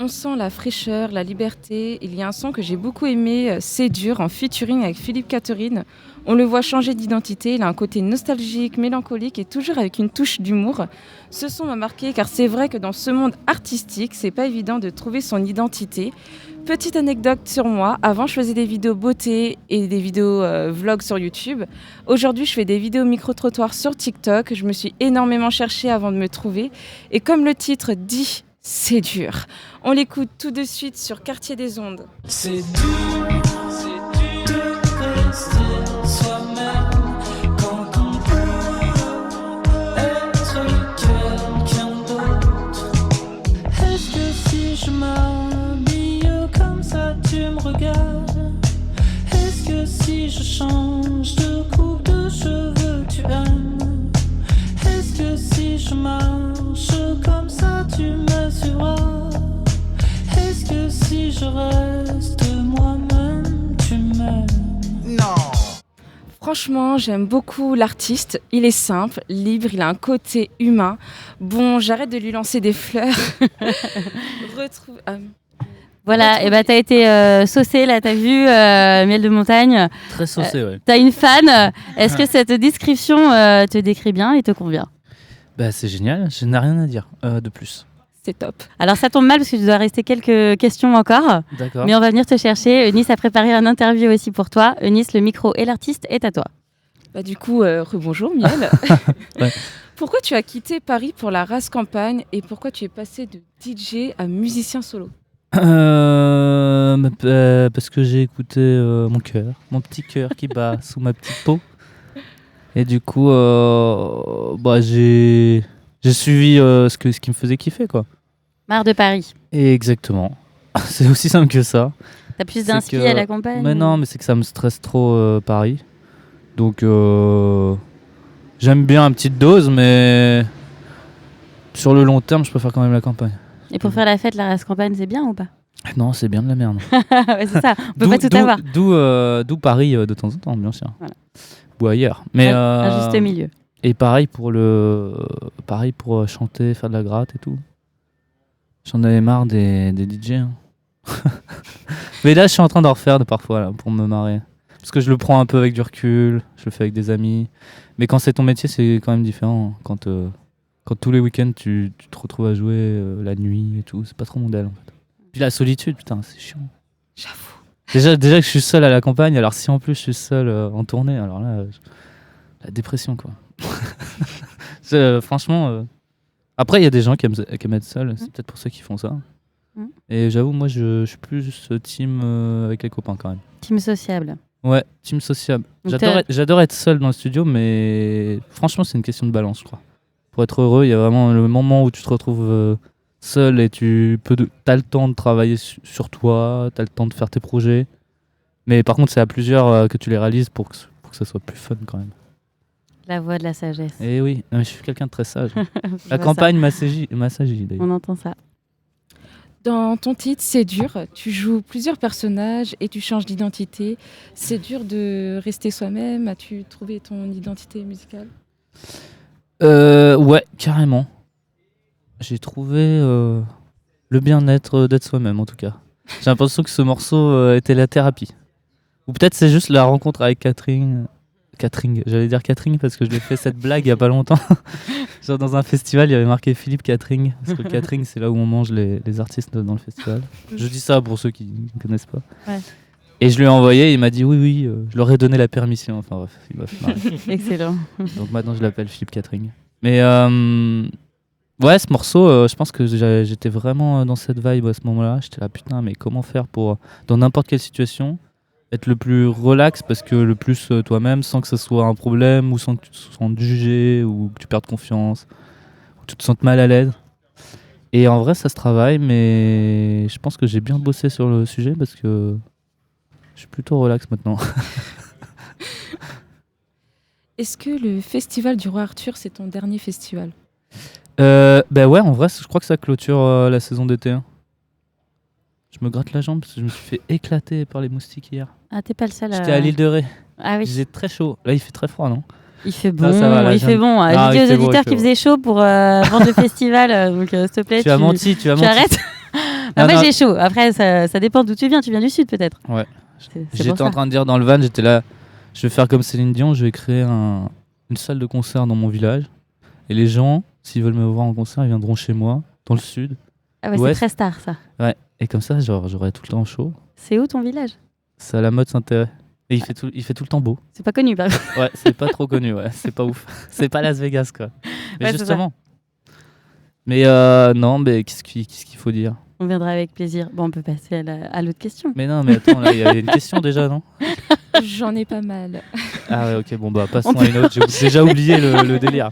On sent la fraîcheur, la liberté. Il y a un son que j'ai beaucoup aimé, C'est dur, en featuring avec Philippe Catherine. On le voit changer d'identité, il a un côté nostalgique, mélancolique et toujours avec une touche d'humour. Ce son m'a marqué car c'est vrai que dans ce monde artistique, c'est pas évident de trouver son identité. Petite anecdote sur moi, avant je faisais des vidéos beauté et des vidéos vlogs sur YouTube. Aujourd'hui je fais des vidéos micro-trottoirs sur TikTok. Je me suis énormément cherchée avant de me trouver. Et comme le titre dit, c'est dur. On l'écoute tout de suite sur Quartier des Ondes. C'est dur de rester soi-même quand on peut être quelqu'un d'autre. Est-ce que si je m'habille comme ça tu me regardes? Est-ce que si je change de coupe de cheveux tu aimes? Est-ce que si je marche comme ça tu me suivras? Est-ce que si je reste moi-même tu m'aimes? Non. Franchement, j'aime beaucoup l'artiste. Il est simple, libre, il a un côté humain. Bon, j'arrête de lui lancer des fleurs. Voilà, et bah t'as été saucée là, t'as vu Miel de montagne. Très saucée, ouais. T'as une fan. Est-ce que cette description te décrit bien et te convient? Bah c'est génial, je n'ai rien à dire de plus. C'est top. Alors ça tombe mal parce que tu dois rester quelques questions encore. D'accord. Mais on va venir te chercher. Eunice a préparé un interview aussi pour toi. Eunice, le micro et l'artiste est à toi. Bah du coup, rebonjour Miel. Ouais. Pourquoi tu as quitté Paris pour la race campagne et pourquoi tu es passé de DJ à musicien solo? Parce que j'ai écouté mon cœur, mon petit cœur qui bat sous ma petite peau. Et du coup, j'ai suivi ce qui me faisait kiffer, quoi. Marre de Paris. Et exactement. C'est aussi simple que ça. T'as plus d'inspi à la campagne? Mais non, mais c'est que ça me stresse trop Paris. Donc j'aime bien une petite dose, mais sur le long terme, je préfère quand même la campagne. Et pour faire la fête, la race campagne, c'est bien ou pas? Non, c'est bien de la merde. Ouais, c'est ça, on peut pas tout avoir. D'où Paris de temps en temps, bien sûr. Voilà. Ou ailleurs. Mais un juste milieu. Et pareil pour chanter, faire de la gratte et tout. J'en avais marre des DJ. Hein. Mais là, je suis en train d'en refaire parfois là, pour me marrer. Parce que je le prends un peu avec du recul, je le fais avec des amis. Mais quand c'est ton métier, c'est quand même différent. Quand tous les week-ends, tu te retrouves à jouer la nuit et tout, c'est pas trop mondial en fait. Puis la solitude, putain, c'est chiant. J'avoue. Déjà que je suis seul à la campagne, alors si en plus je suis seul en tournée, alors là, la dépression quoi. Franchement, après il y a des gens qui aiment être seuls, c'est peut-être pour ceux qui font ça. Et j'avoue, moi je suis plus team avec les copains quand même. Team sociable. Ouais, team sociable. J'adore être seul dans le studio, mais franchement c'est une question de balance, je crois. Pour être heureux, il y a vraiment le moment où tu te retrouves seul et t'as le temps de travailler sur toi, t'as le temps de faire tes projets. Mais par contre, c'est à plusieurs que tu les réalises pour que ça soit plus fun quand même. La voix de la sagesse. Et oui, je suis quelqu'un de très sage. La campagne m'assagit d'ailleurs. On entend ça. Dans ton titre, C'est dur, tu joues plusieurs personnages et tu changes d'identité. C'est dur de rester soi-même. As-tu trouvé ton identité musicale? Ouais, carrément. J'ai trouvé le bien-être d'être soi-même en tout cas. J'ai l'impression que ce morceau était la thérapie. Ou peut-être c'est juste la rencontre avec Catherine. J'allais dire Catherine parce que je lui ai fait cette blague il y a pas longtemps. Genre dans un festival, il y avait marqué Philippe Catherine. Parce que Catherine, c'est là où on mange les artistes dans le festival. Je dis ça pour ceux qui ne connaissent pas. Ouais. Et je lui ai envoyé, il m'a dit oui, je leur ai donné la permission. Enfin bref, il m'a fait marrer. Excellent. Donc maintenant je l'appelle Philippe Catherine. Mais ouais, ce morceau, je pense que j'étais vraiment dans cette vibe à ce moment-là. J'étais là, putain, mais comment faire pour, dans n'importe quelle situation, être le plus relax, parce que le plus toi-même, sans que ce soit un problème, ou sans que tu te sentes jugé, ou que tu perdes confiance, ou que tu te sentes mal à l'aise. Et en vrai, ça se travaille, mais je pense que j'ai bien bossé sur le sujet, parce que je suis plutôt relax maintenant. Est-ce que le Festival du Roi Arthur, c'est ton dernier festival? Bah ouais, en vrai, je crois que ça clôture la saison d'été. Hein. Je me gratte la jambe parce que je me suis fait éclater par les moustiques hier. Ah, t'es pas le seul. J'étais à l'île de Ré. Ah oui. J'ai très chaud. Là, il fait très froid, non? Il fait bon. Ça va, là, il fait bon. J'ai dit aux auditeurs qu'il faisait chaud pour vendre le festival. Donc, s'il te plaît, tu as menti. arrêtes. Ah, moi non. j'ai chaud. Après, ça dépend d'où tu viens. Tu viens du sud peut-être. Ouais. C'est J'étais pour ça. en train de dire dans le van, j'étais là, je vais faire comme Céline Dion, je vais créer une salle de concert dans mon village. Et les gens, s'ils veulent me voir en concert, ils viendront chez moi, dans le sud. Ah ouais, c'est l'ouest. très star ça. Ouais. Et comme ça, genre, j'aurai tout le temps chaud. C'est où ton village? C'est à la mode Saint-Thérèse. Et il fait tout le temps beau. C'est pas connu par contre. Ouais, c'est pas trop connu, ouais. C'est pas ouf. C'est pas Las Vegas, quoi. Mais Ouais, c'est justement. Mais non, mais qu'est-ce qu'il faut dire? On viendra avec plaisir. Bon, on peut passer à l'autre question. Mais non, mais attends, là, il y avait une question déjà, non? J'en ai pas mal. Ah ouais, ok, bon, bah, passons à une autre. J'ai déjà oublié le délire.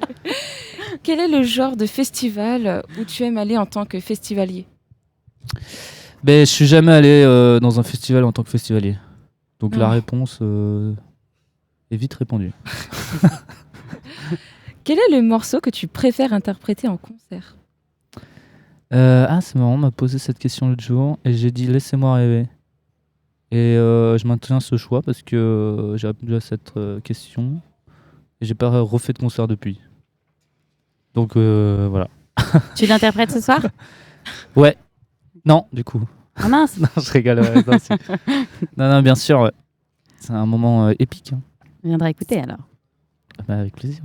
Quel est le genre de festival où tu aimes aller en tant que festivalier? Ben, je suis jamais allé dans un festival en tant que festivalier. Donc la Ah. réponse est vite répondue. Quel est le morceau que tu préfères interpréter en concert? C'est marrant, on m'a posé cette question l'autre jour et j'ai dit laissez-moi rêver. Et je maintiens ce choix parce que j'ai répondu à cette question et j'ai pas refait de concert depuis. Donc voilà. Tu l'interprètes ce soir? Ouais. Non, du coup. Ah mince. Non, je rigole. Ouais, non, non, bien sûr, ouais. C'est un moment épique. Hein. On viendra écouter alors. Bah, avec plaisir.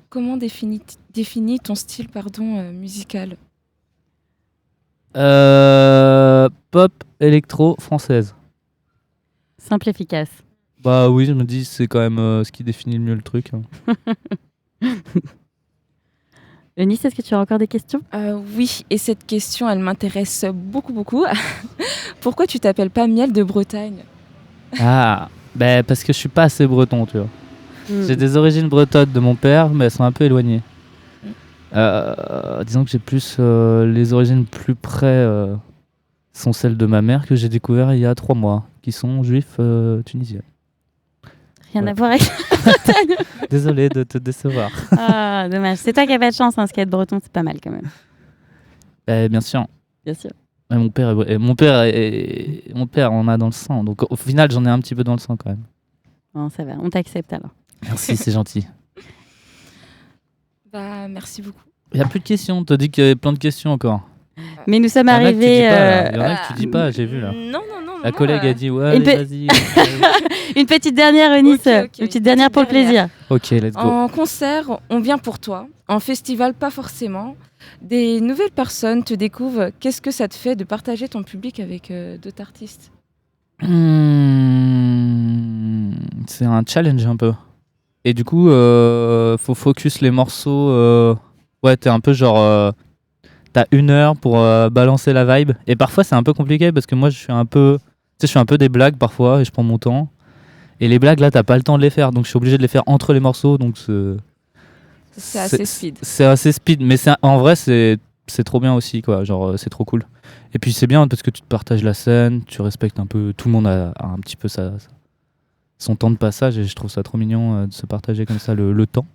Comment définis ton style musical? Pop électro française. Simple, efficace. Bah oui, je me dis c'est quand même ce qui définit le mieux le truc. Hein. Eunice, est-ce que tu as encore des questions? Oui, et cette question, elle m'intéresse beaucoup. Pourquoi tu t'appelles pas Miel de Bretagne? Ah, bah parce que je suis pas assez breton, tu vois. J'ai des origines bretonnes de mon père, mais elles sont un peu éloignées. Disons que j'ai plus les origines plus près sont celles de ma mère que j'ai découvert il y a 3 mois, qui sont juifs tunisiens. Rien à voir avec la Bretagne. Désolé de te décevoir. Ah, dommage. C'est toi qui as pas de chance, hein, skate breton, c'est pas mal quand même. Bien sûr. Bien sûr. Ouais, mon père en a dans le sang, donc au final j'en ai un petit peu dans le sang quand même. Bon, ça va, on t'accepte alors. Merci, c'est gentil. Bah, merci beaucoup. Il n'y a plus de questions, t'as dit qu'il y avait plein de questions encore. Mais nous sommes Il y en a que tu dis arrivés. pas, là. Il y en a que tu dis pas, j'ai vu là. Non. La collègue a dit ouais, Une allez, pe- vas-y. Une petite dernière, Eunice. Ok, Une petite dernière pour le plaisir. Ok, let's go. En concert, on vient pour toi. En festival, pas forcément. Des nouvelles personnes te découvrent. Qu'est-ce que ça te fait de partager ton public avec d'autres artistes? C'est un challenge un peu. Et du coup, faut focus les morceaux. Ouais, t'es un peu genre. T'as 1 heure pour balancer la vibe. Et parfois, c'est un peu compliqué parce que moi, je suis un peu des blagues parfois et je prends mon temps. Et les blagues, là, t'as pas le temps de les faire. Donc, je suis obligé de les faire entre les morceaux. Donc, C'est assez speed. C'est assez speed. Mais en vrai, c'est trop bien aussi, quoi. Genre, c'est trop cool. Et puis, c'est bien parce que tu te partages la scène, tu respectes un peu. Tout le monde a un petit peu son temps de passage et je trouve ça trop mignon de se partager comme ça le temps.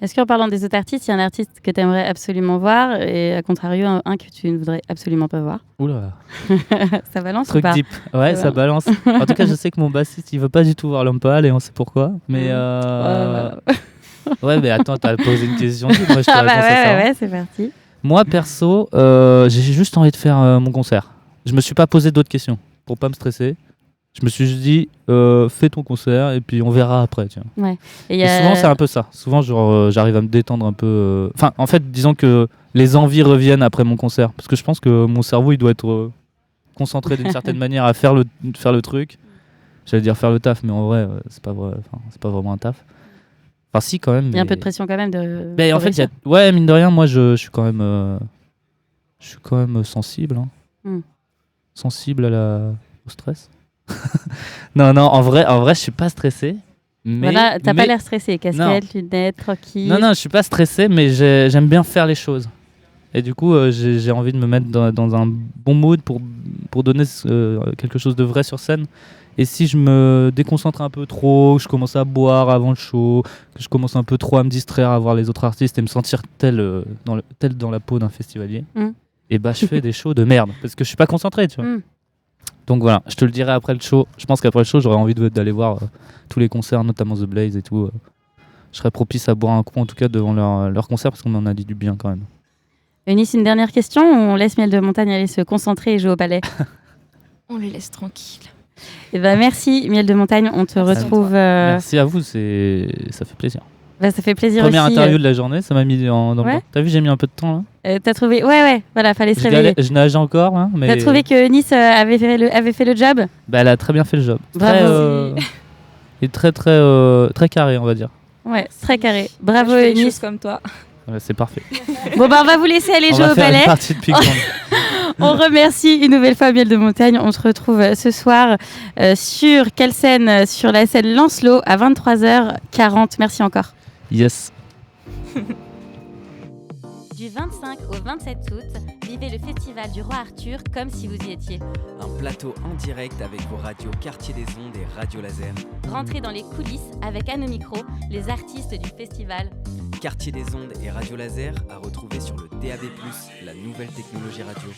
Est-ce qu'en parlant des autres artistes, il y a un artiste que tu aimerais absolument voir et à contrario un que tu ne voudrais absolument pas voir? Oula. Ça balance Truc ou pas? deep. Ouais, ça balance. En tout cas, je sais que mon bassiste, il veut pas du tout voir l'homme pâle et on sait pourquoi. Mais ouais, mais attends, t'as posé une question. Moi, je te Ah réponds bah à ça. ouais, c'est parti. Moi, perso, j'ai juste envie de faire mon concert. Je me suis pas posé d'autres questions pour pas me stresser. Je me suis juste dit, fais ton concert et puis on verra après. Tiens. Ouais. Et souvent, c'est un peu ça. Souvent, genre, j'arrive à me détendre un peu. Enfin, en fait, disons que les envies reviennent après mon concert. Parce que je pense que mon cerveau, il doit être concentré d'une certaine manière à faire le truc. J'allais dire faire le taf, mais en vrai, c'est pas vrai. Enfin, c'est pas vraiment un taf. Enfin, si, quand même. Il y a un peu de pression quand même de. Mais en fait, ouais, mine de rien, moi, je suis quand même sensible. Hein. Sensible au stress. non, en vrai, je suis pas stressé. Mais, voilà, t'as pas l'air stressé. Casquette, lunettes, tranquille. Non, je suis pas stressé, mais j'aime bien faire les choses. Et du coup, j'ai envie de me mettre dans un bon mood pour donner quelque chose de vrai sur scène. Et si je me déconcentre un peu trop, que je commence à boire avant le show, que je commence un peu trop à me distraire à voir les autres artistes et me sentir tel dans la peau d'un festivalier, et bah je fais des shows de merde parce que je suis pas concentré, tu vois. Donc voilà, je te le dirai après le show. Je pense qu'après le show, j'aurais envie d'aller voir tous les concerts, notamment The Blaze et tout. Je serais propice à boire un coup, en tout cas, devant leur concert, parce qu'on m'en a dit du bien quand même. Eunice, une dernière question ou on laisse Miel de Montagne aller se concentrer et jouer au palais? On les laisse tranquilles. Eh ben, merci Miel de Montagne, on te retrouve... Merci à vous, ça fait plaisir. Bah, ça fait plaisir Première aussi. interview de la journée, ça m'a mis dans le Ouais. bain. T'as vu, j'ai mis un peu de temps là. T'as trouvé... Ouais, voilà, fallait se réveiller. Je nageais encore, hein, mais... T'as trouvé que Eunice avait fait le job? Bah, elle a très bien fait le job. Bravo. Et très carré, on va dire. Ouais, très carré. Bravo Je fais les Eunice. choses comme toi. Ouais, c'est parfait. Bon bah on va vous laisser aller On jouer va au faire palais. une partie de ping-pong. On remercie une nouvelle fois Miel de Montagne. On se retrouve ce soir sur quelle scène? Sur la scène Lancelot à 23h40. Merci encore. Yes. Du 25 au 27 août, vivez le festival du Roi Arthur comme si vous y étiez. Un plateau en direct avec vos radios Quartier des Ondes et Radio Laser. Rentrez dans les coulisses avec à nos micros les artistes du festival. Quartier des Ondes et Radio Laser à retrouver sur le DAB+, la nouvelle technologie radio.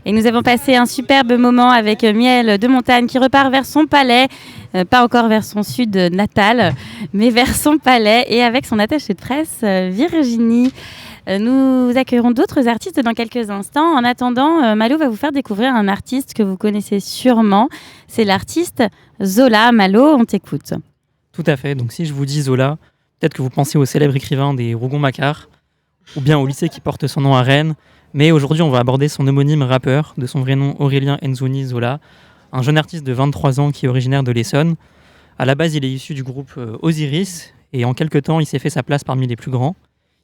Et nous avons passé un superbe moment avec Miel de Montagne qui repart vers son palais, pas encore vers son sud natal, mais vers son palais et avec son attachée de presse Virginie. Nous accueillerons d'autres artistes dans quelques instants. En attendant, Malo va vous faire découvrir un artiste que vous connaissez sûrement. C'est l'artiste Zola. Malo, on t'écoute. Tout à fait. Donc si je vous dis Zola, peut-être que vous pensez au célèbre écrivain des Rougon-Macquart, ou bien au lycée qui porte son nom à Rennes. Mais aujourd'hui, on va aborder son homonyme rappeur, de son vrai nom Aurélien Nzouni Zola, un jeune artiste de 23 ans qui est originaire de l'Essonne. À la base, il est issu du groupe Osiris, et en quelques temps, il s'est fait sa place parmi les plus grands.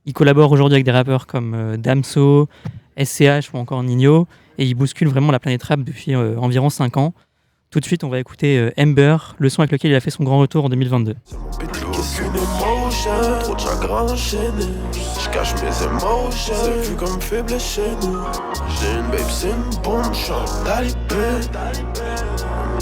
Il collabore aujourd'hui avec des rappeurs comme Damso, SCH ou encore Nino, et il bouscule vraiment la planète rap depuis environ 5 ans. Tout de suite, on va écouter Ember, le son avec lequel il a fait son grand retour en 2022. Trop de chagrin enchaîné, je cache mes émotions, c'est vu comme faiblesse chez nous. J'ai une babe, c'est une bombe, j'suis talibé.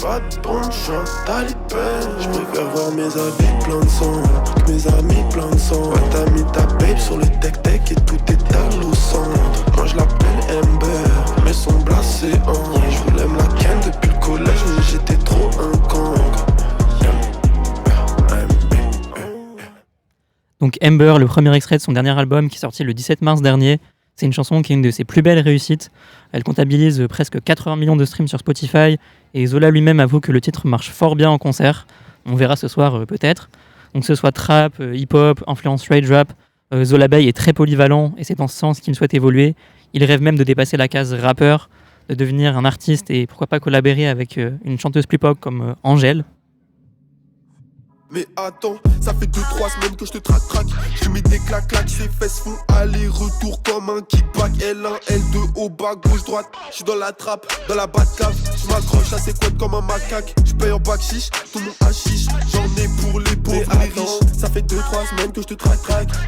Pas de bombe, j'suis talibé. J'préfère voir mes avis plein de sang que mes amis plein de sang. Ouais, t'as mis ta babe sur le tech-tech et tout est à l'eau centre. Moi j'lappelle Ember, mais son blasé en. J'voulais me la ken depuis le collège, mais j'étais trop un cancre. Donc Ember, le premier extrait de son dernier album qui est sorti le 17 mars dernier. C'est une chanson qui est une de ses plus belles réussites. Elle comptabilise presque 80 millions de streams sur Spotify et Zola lui-même avoue que le titre marche fort bien en concert. On verra ce soir peut-être. Donc que ce soit trap, hip-hop, influence rage rap, Zola Bay est très polyvalent et c'est dans ce sens qu'il souhaite évoluer. Il rêve même de dépasser la case rappeur, de devenir un artiste et pourquoi pas collaborer avec une chanteuse plus pop comme Angèle. Mais attends, ça fait 2-3 semaines que je te traque. Je mets des claques, ses fesses font aller-retour comme un kickback. L1, L2, au bas, gauche, droite. J'suis dans la trappe, dans la Batcave. J'm'accroche à ses couettes comme un macaque. J'paye en bac chiche, tout mon hachiche. J'en ai pour les pauvres, les riches. Ça fait 2-3 semaines que je te traque.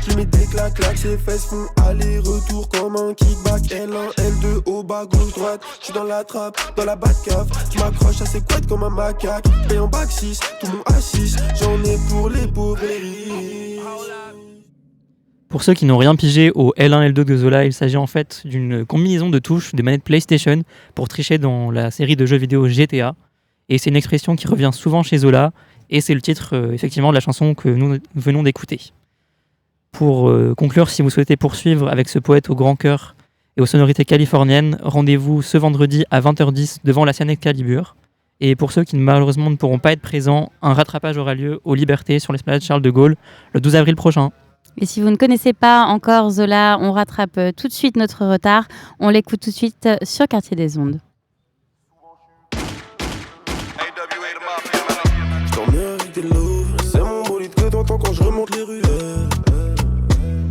Je mets des claques, ses fesses font aller-retour comme un kickback. L1, L2, au bas, gauche, droite. J'suis dans la trappe, dans la Batcave. J'm'accroche à ses couettes comme un macaque. J'paye en bac chiche, tout mon hachiche. J'en ai pour les pauvres et riches. Pour ceux qui n'ont rien pigé au L1 L2 de Zola, il s'agit en fait d'une combinaison de touches des manettes PlayStation pour tricher dans la série de jeux vidéo GTA. Et c'est une expression qui revient souvent chez Zola, et c'est le titre effectivement de la chanson que nous venons d'écouter. Pour conclure, si vous souhaitez poursuivre avec ce poète au grand cœur et aux sonorités californiennes, rendez-vous ce vendredi à 20h10 devant la scène Excalibur. Et pour ceux qui malheureusement ne pourront pas être présents, un rattrapage aura lieu aux Libertés sur l'esplanade Charles de Gaulle le 12 avril prochain. Et si vous ne connaissez pas encore Zola, on rattrape tout de suite notre retard. On l'écoute tout de suite sur Quartier des Ondes. Je t'emmène avec des lots, c'est mon bolide que t'entends quand je remonte les ruelles.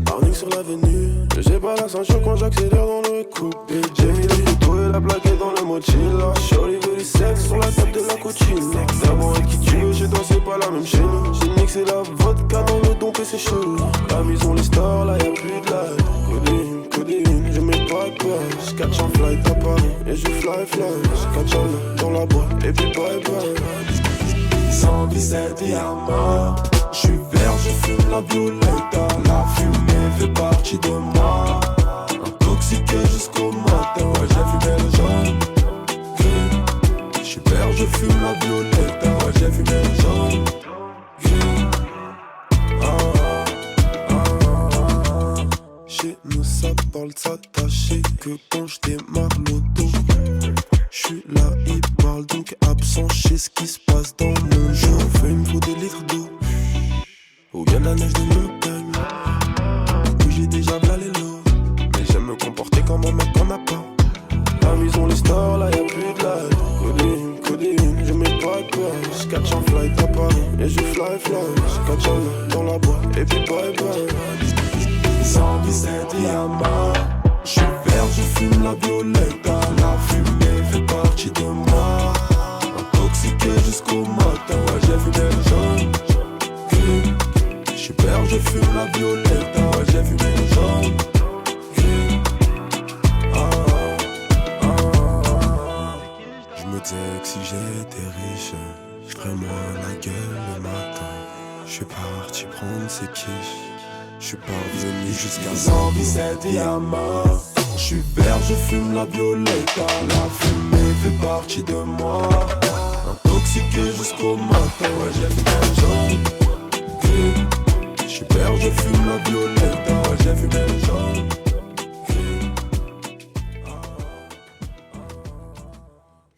Barning sur l'avenue, j'ai pas la ceinture quand j'accélère dans le coupé. J'ai mis les photos et la plaquette dans le mochila. Shorty veut du sexe sur la table de la coachine. D'abord avec qui tu veux, chez toi c'est pas la même chez nous. J'ai mixé la vodka dans le dompe et c'est chaud. La maison les stars, là y'a plus de light. Codéine, je mets pas de peur. J'catch un flight à Paris et je fly. J'catch un dans la boîte et puis bye bye. 117 et à mort. Je suis vert, je fume la violetta. La fumée fait partie de moi. Intoxiqué jusqu'au matin. Ouais, j'ai fumé le jaune. Je suis vert, je fume la violetta. Ouais, j'ai fumé le jaune. Chez nous ça parle de s'attacher que quand je démarre l'auto. Je suis là, il parle donc absent, je sais ce qui se passe dans mon jeu. Fais une faut des litres d'eau, où y'a la neige de montagne. Oui j'ai déjà v'là les lots, mais j'aime me comporter comme un mec qu'on a pas. La maison, les stores, là y'a plus de light. Codéine, je mets pas de peur. Je catch un flight à Paris, et je fly. Je catch un dans la boîte, et puis bye bye. 117 Yamaha. Je suis vert, je fume la violetta. La fumée fait partie de moi. Intoxiqué jusqu'au matin. Ouais, j'ai fumé le jaune. Je suis vert, je fume la violetta. Ouais, j'ai fumé le jaune. Je me disais que si j'étais riche, je ferais moins la gueule le matin. Je suis parti prendre ses quiches. Je suis parvenu jusqu'à 117 Yamaha. Je suis vert, je fume la violetta. La fumée fait partie de moi. Intoxiqué jusqu'au matin. Ouais, j'ai fumé le jaune. Je suis vert, je fume la violetta. Ouais, j'ai fumé le jaune.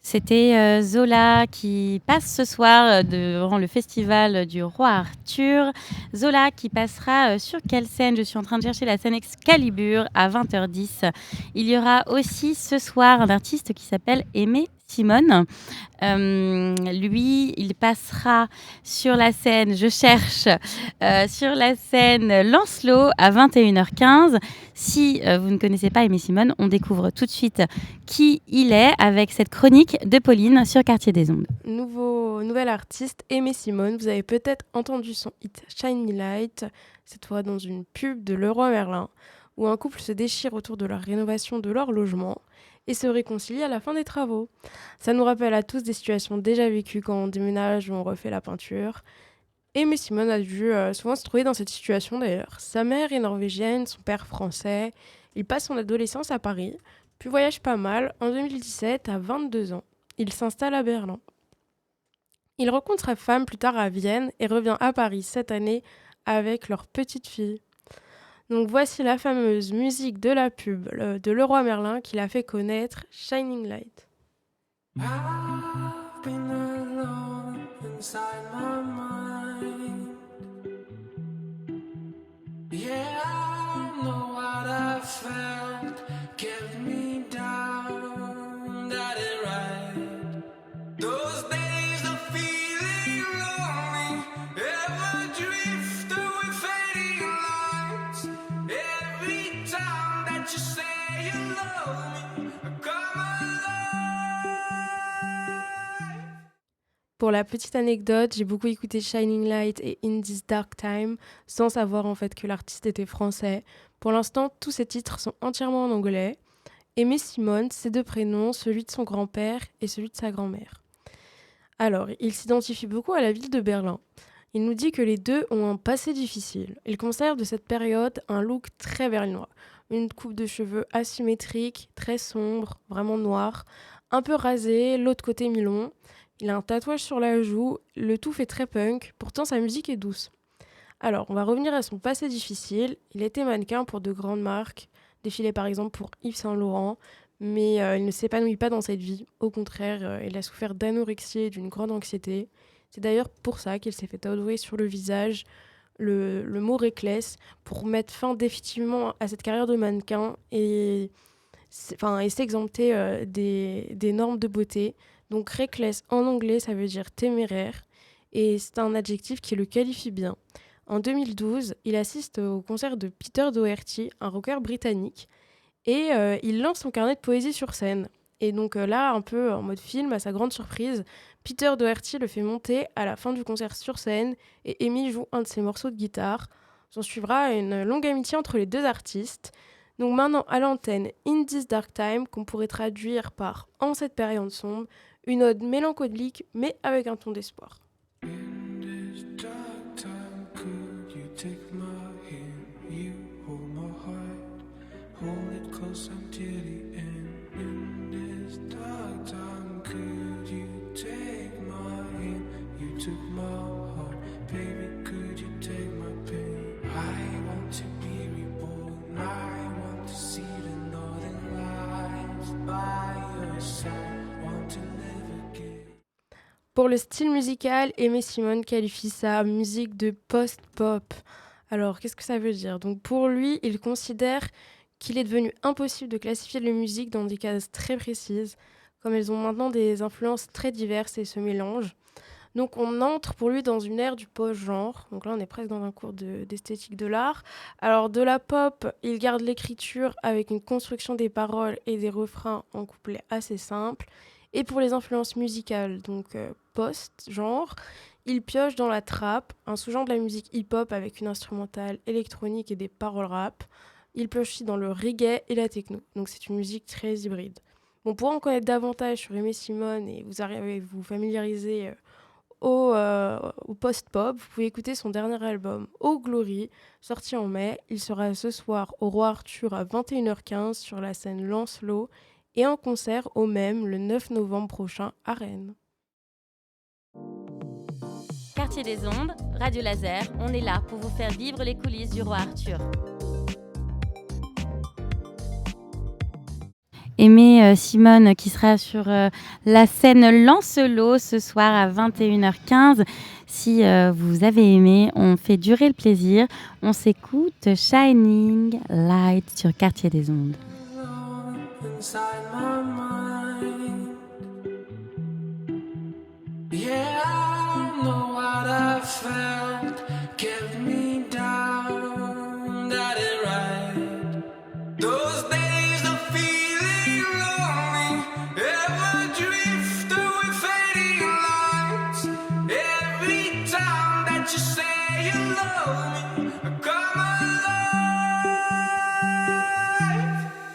C'était Zola qui passe ce soir durant le festival du Roi Arthur. Zola qui passera sur quelle scène ? Je suis en train de chercher la scène Excalibur à 20h10. Il y aura aussi ce soir un artiste qui s'appelle Aimé Simone. Lui, il passera sur la scène, sur la scène Lancelot à 21h15. Si vous ne connaissez pas Aimé Simone, on découvre tout de suite qui il est avec cette chronique de Pauline sur Quartier des Ondes. Nouvel artiste, Aimé Simone. Vous avez peut-être entendu son hit Shiny Light, cette fois dans une pub de Leroy Merlin, où un couple se déchire autour de la rénovation de leur logement et se réconcilie à la fin des travaux. Ça nous rappelle à tous des situations déjà vécues quand on déménage ou on refait la peinture. Aimé Simone a dû souvent se trouver dans cette situation d'ailleurs. Sa mère est norvégienne, son père français. Il passe son adolescence à Paris, puis voyage pas mal. En 2017, à 22 ans, il s'installe à Berlin. Il rencontre sa femme plus tard à Vienne et revient à Paris cette année avec leur petite fille. Donc voici la fameuse musique de la pub de Leroy Merlin qui l'a fait connaître, Shining Light. I've been alone inside my mind. Yeah, I know what I felt kept me down, that ain't right. Those days of feeling lonely, ever drift away fading lights. Every time that you say you love me, I come alive. Pour la petite anecdote, j'ai beaucoup écouté Shining Light et In This Dark Time sans savoir en fait que l'artiste était français. Pour l'instant, tous ces titres sont entièrement en anglais. Aimé Simone, ses deux prénoms, celui de son grand-père et celui de sa grand-mère. Alors, il s'identifie beaucoup à la ville de Berlin. Il nous dit que les deux ont un passé difficile. Il conserve de cette période un look très berlinois. Une coupe de cheveux asymétrique, très sombre, vraiment noire, un peu rasé, l'autre côté mi-long. Il a un tatouage sur la joue, le tout fait très punk, pourtant sa musique est douce. Alors, on va revenir à son passé difficile. Il était mannequin pour de grandes marques, défilé par exemple pour Yves Saint Laurent, mais il ne s'épanouit pas dans cette vie. Au contraire, il a souffert d'anorexie et d'une grande anxiété. C'est d'ailleurs pour ça qu'il s'est fait tatouer sur le visage le mot Reckless, pour mettre fin définitivement à cette carrière de mannequin et s'exempter des normes de beauté. Donc Reckless en anglais, ça veut dire téméraire, et c'est un adjectif qui le qualifie bien. En 2012, il assiste au concert de Peter Doherty, un rocker britannique, et il lance son carnet de poésie sur scène. Et donc là, un peu en mode film, à sa grande surprise, Peter Doherty le fait monter à la fin du concert sur scène, et Amy joue un de ses morceaux de guitare. S'en suivra une longue amitié entre les deux artistes. Donc maintenant à l'antenne, In This Dark Time, qu'on pourrait traduire par « En cette période sombre », une ode mélancolique mais avec un ton d'espoir. In this dark time, take my hand, you hold my heart, hold it close until the end. In this dark time, could you take my hand? You took my heart, baby, could you take my pain? I want to be reborn, I want to see the northern lights by your side, want to live again. Pour le style musical, Aimé Simone qualifie sa musique de post-pop. Alors, qu'est-ce que ça veut dire? Donc, pour lui, il considère qu'il est devenu impossible de classifier les musiques dans des cases très précises, comme elles ont maintenant des influences très diverses et se mélangent. Donc, on entre pour lui dans une ère du post-genre. Donc là, on est presque dans un cours d'esthétique de l'art. Alors, de la pop, il garde l'écriture avec une construction des paroles et des refrains en couplet assez simples. Et pour les influences musicales, donc post-genre, il pioche dans la trap, un sous-genre de la musique hip-hop avec une instrumentale électronique et des paroles rap. Il pioche aussi dans le reggae et la techno, donc c'est une musique très hybride. Bon, pour en connaître davantage sur Aimé Simone et vous familiariser au post-pop, vous pouvez écouter son dernier album, Oh Glory, sorti en mai. Il sera ce soir au Roi Arthur à 21h15 sur la scène Lancelot et en concert au même le 9 novembre prochain à Rennes. Quartier des Ondes, Radio Laser, on est là pour vous faire vivre les coulisses du Roi Arthur. Aimé Simone qui sera sur la scène Lancelot ce soir à 21h15. Si vous avez aimé, on fait durer le plaisir. On s'écoute Shining Light sur Quartier des Ondes. Inside my mind, yeah, I know what I felt kept me down, that ain't right. Those days of feeling lonely, ever drift away fading lights. Every time that you say you love me, I come alive.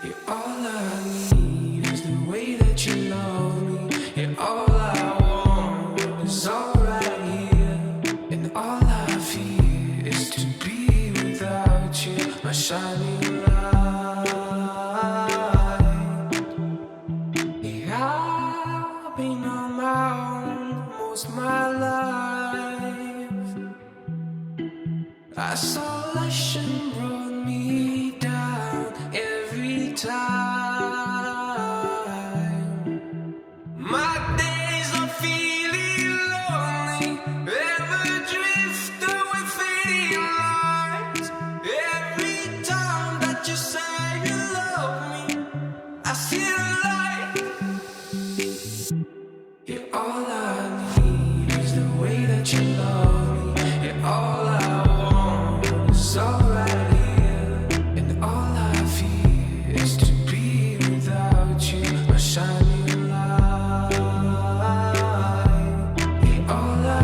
You're all I need is the way that you love me. You're all I want is all right here. And all I feel is to be without you, my shining light. Yeah, I've been on my own most of my life. Isolation brought me down every time. My days are feeling lonely, ever drift away fading lights. Every time that you say you love me, I see the light. You're all I need is the way that you love me. You're all I want is all right here. And all I feel is to be without you, my shining light. You're all I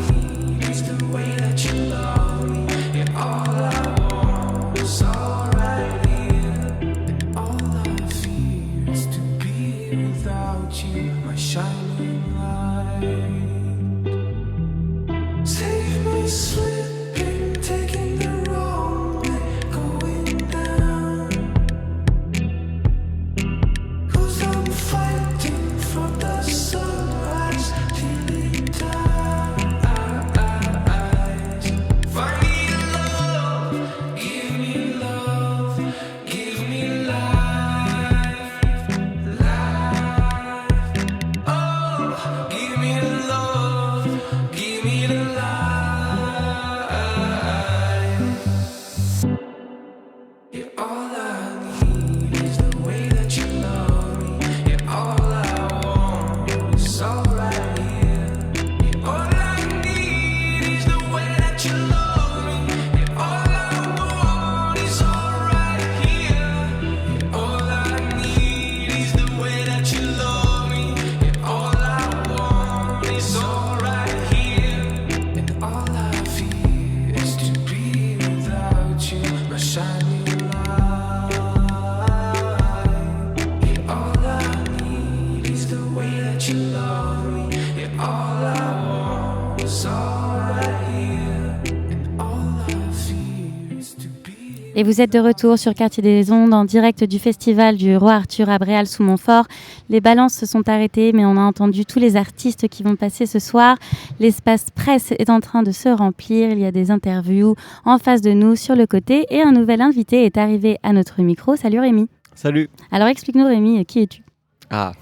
need is the way that you love me. You're all I want is all right here. And all I feel is to be without you, my shining light. Save me slipping, taking the wrong way, going down. 'Cause I'm fighting from the sunrise till it dies. Find me love, give me love, give me life, life. Oh, give me love, give me the life. Et vous êtes de retour sur Quartier des Ondes en direct du festival du Roi Arthur à Bréal sous Montfort. Les balances se sont arrêtées, mais on a entendu tous les artistes qui vont passer ce soir. L'espace presse est en train de se remplir. Il y a des interviews en face de nous sur le côté et un nouvel invité est arrivé à notre micro. Salut Rémi. Salut. Alors explique-nous Rémi, qui es-tu ? Ah.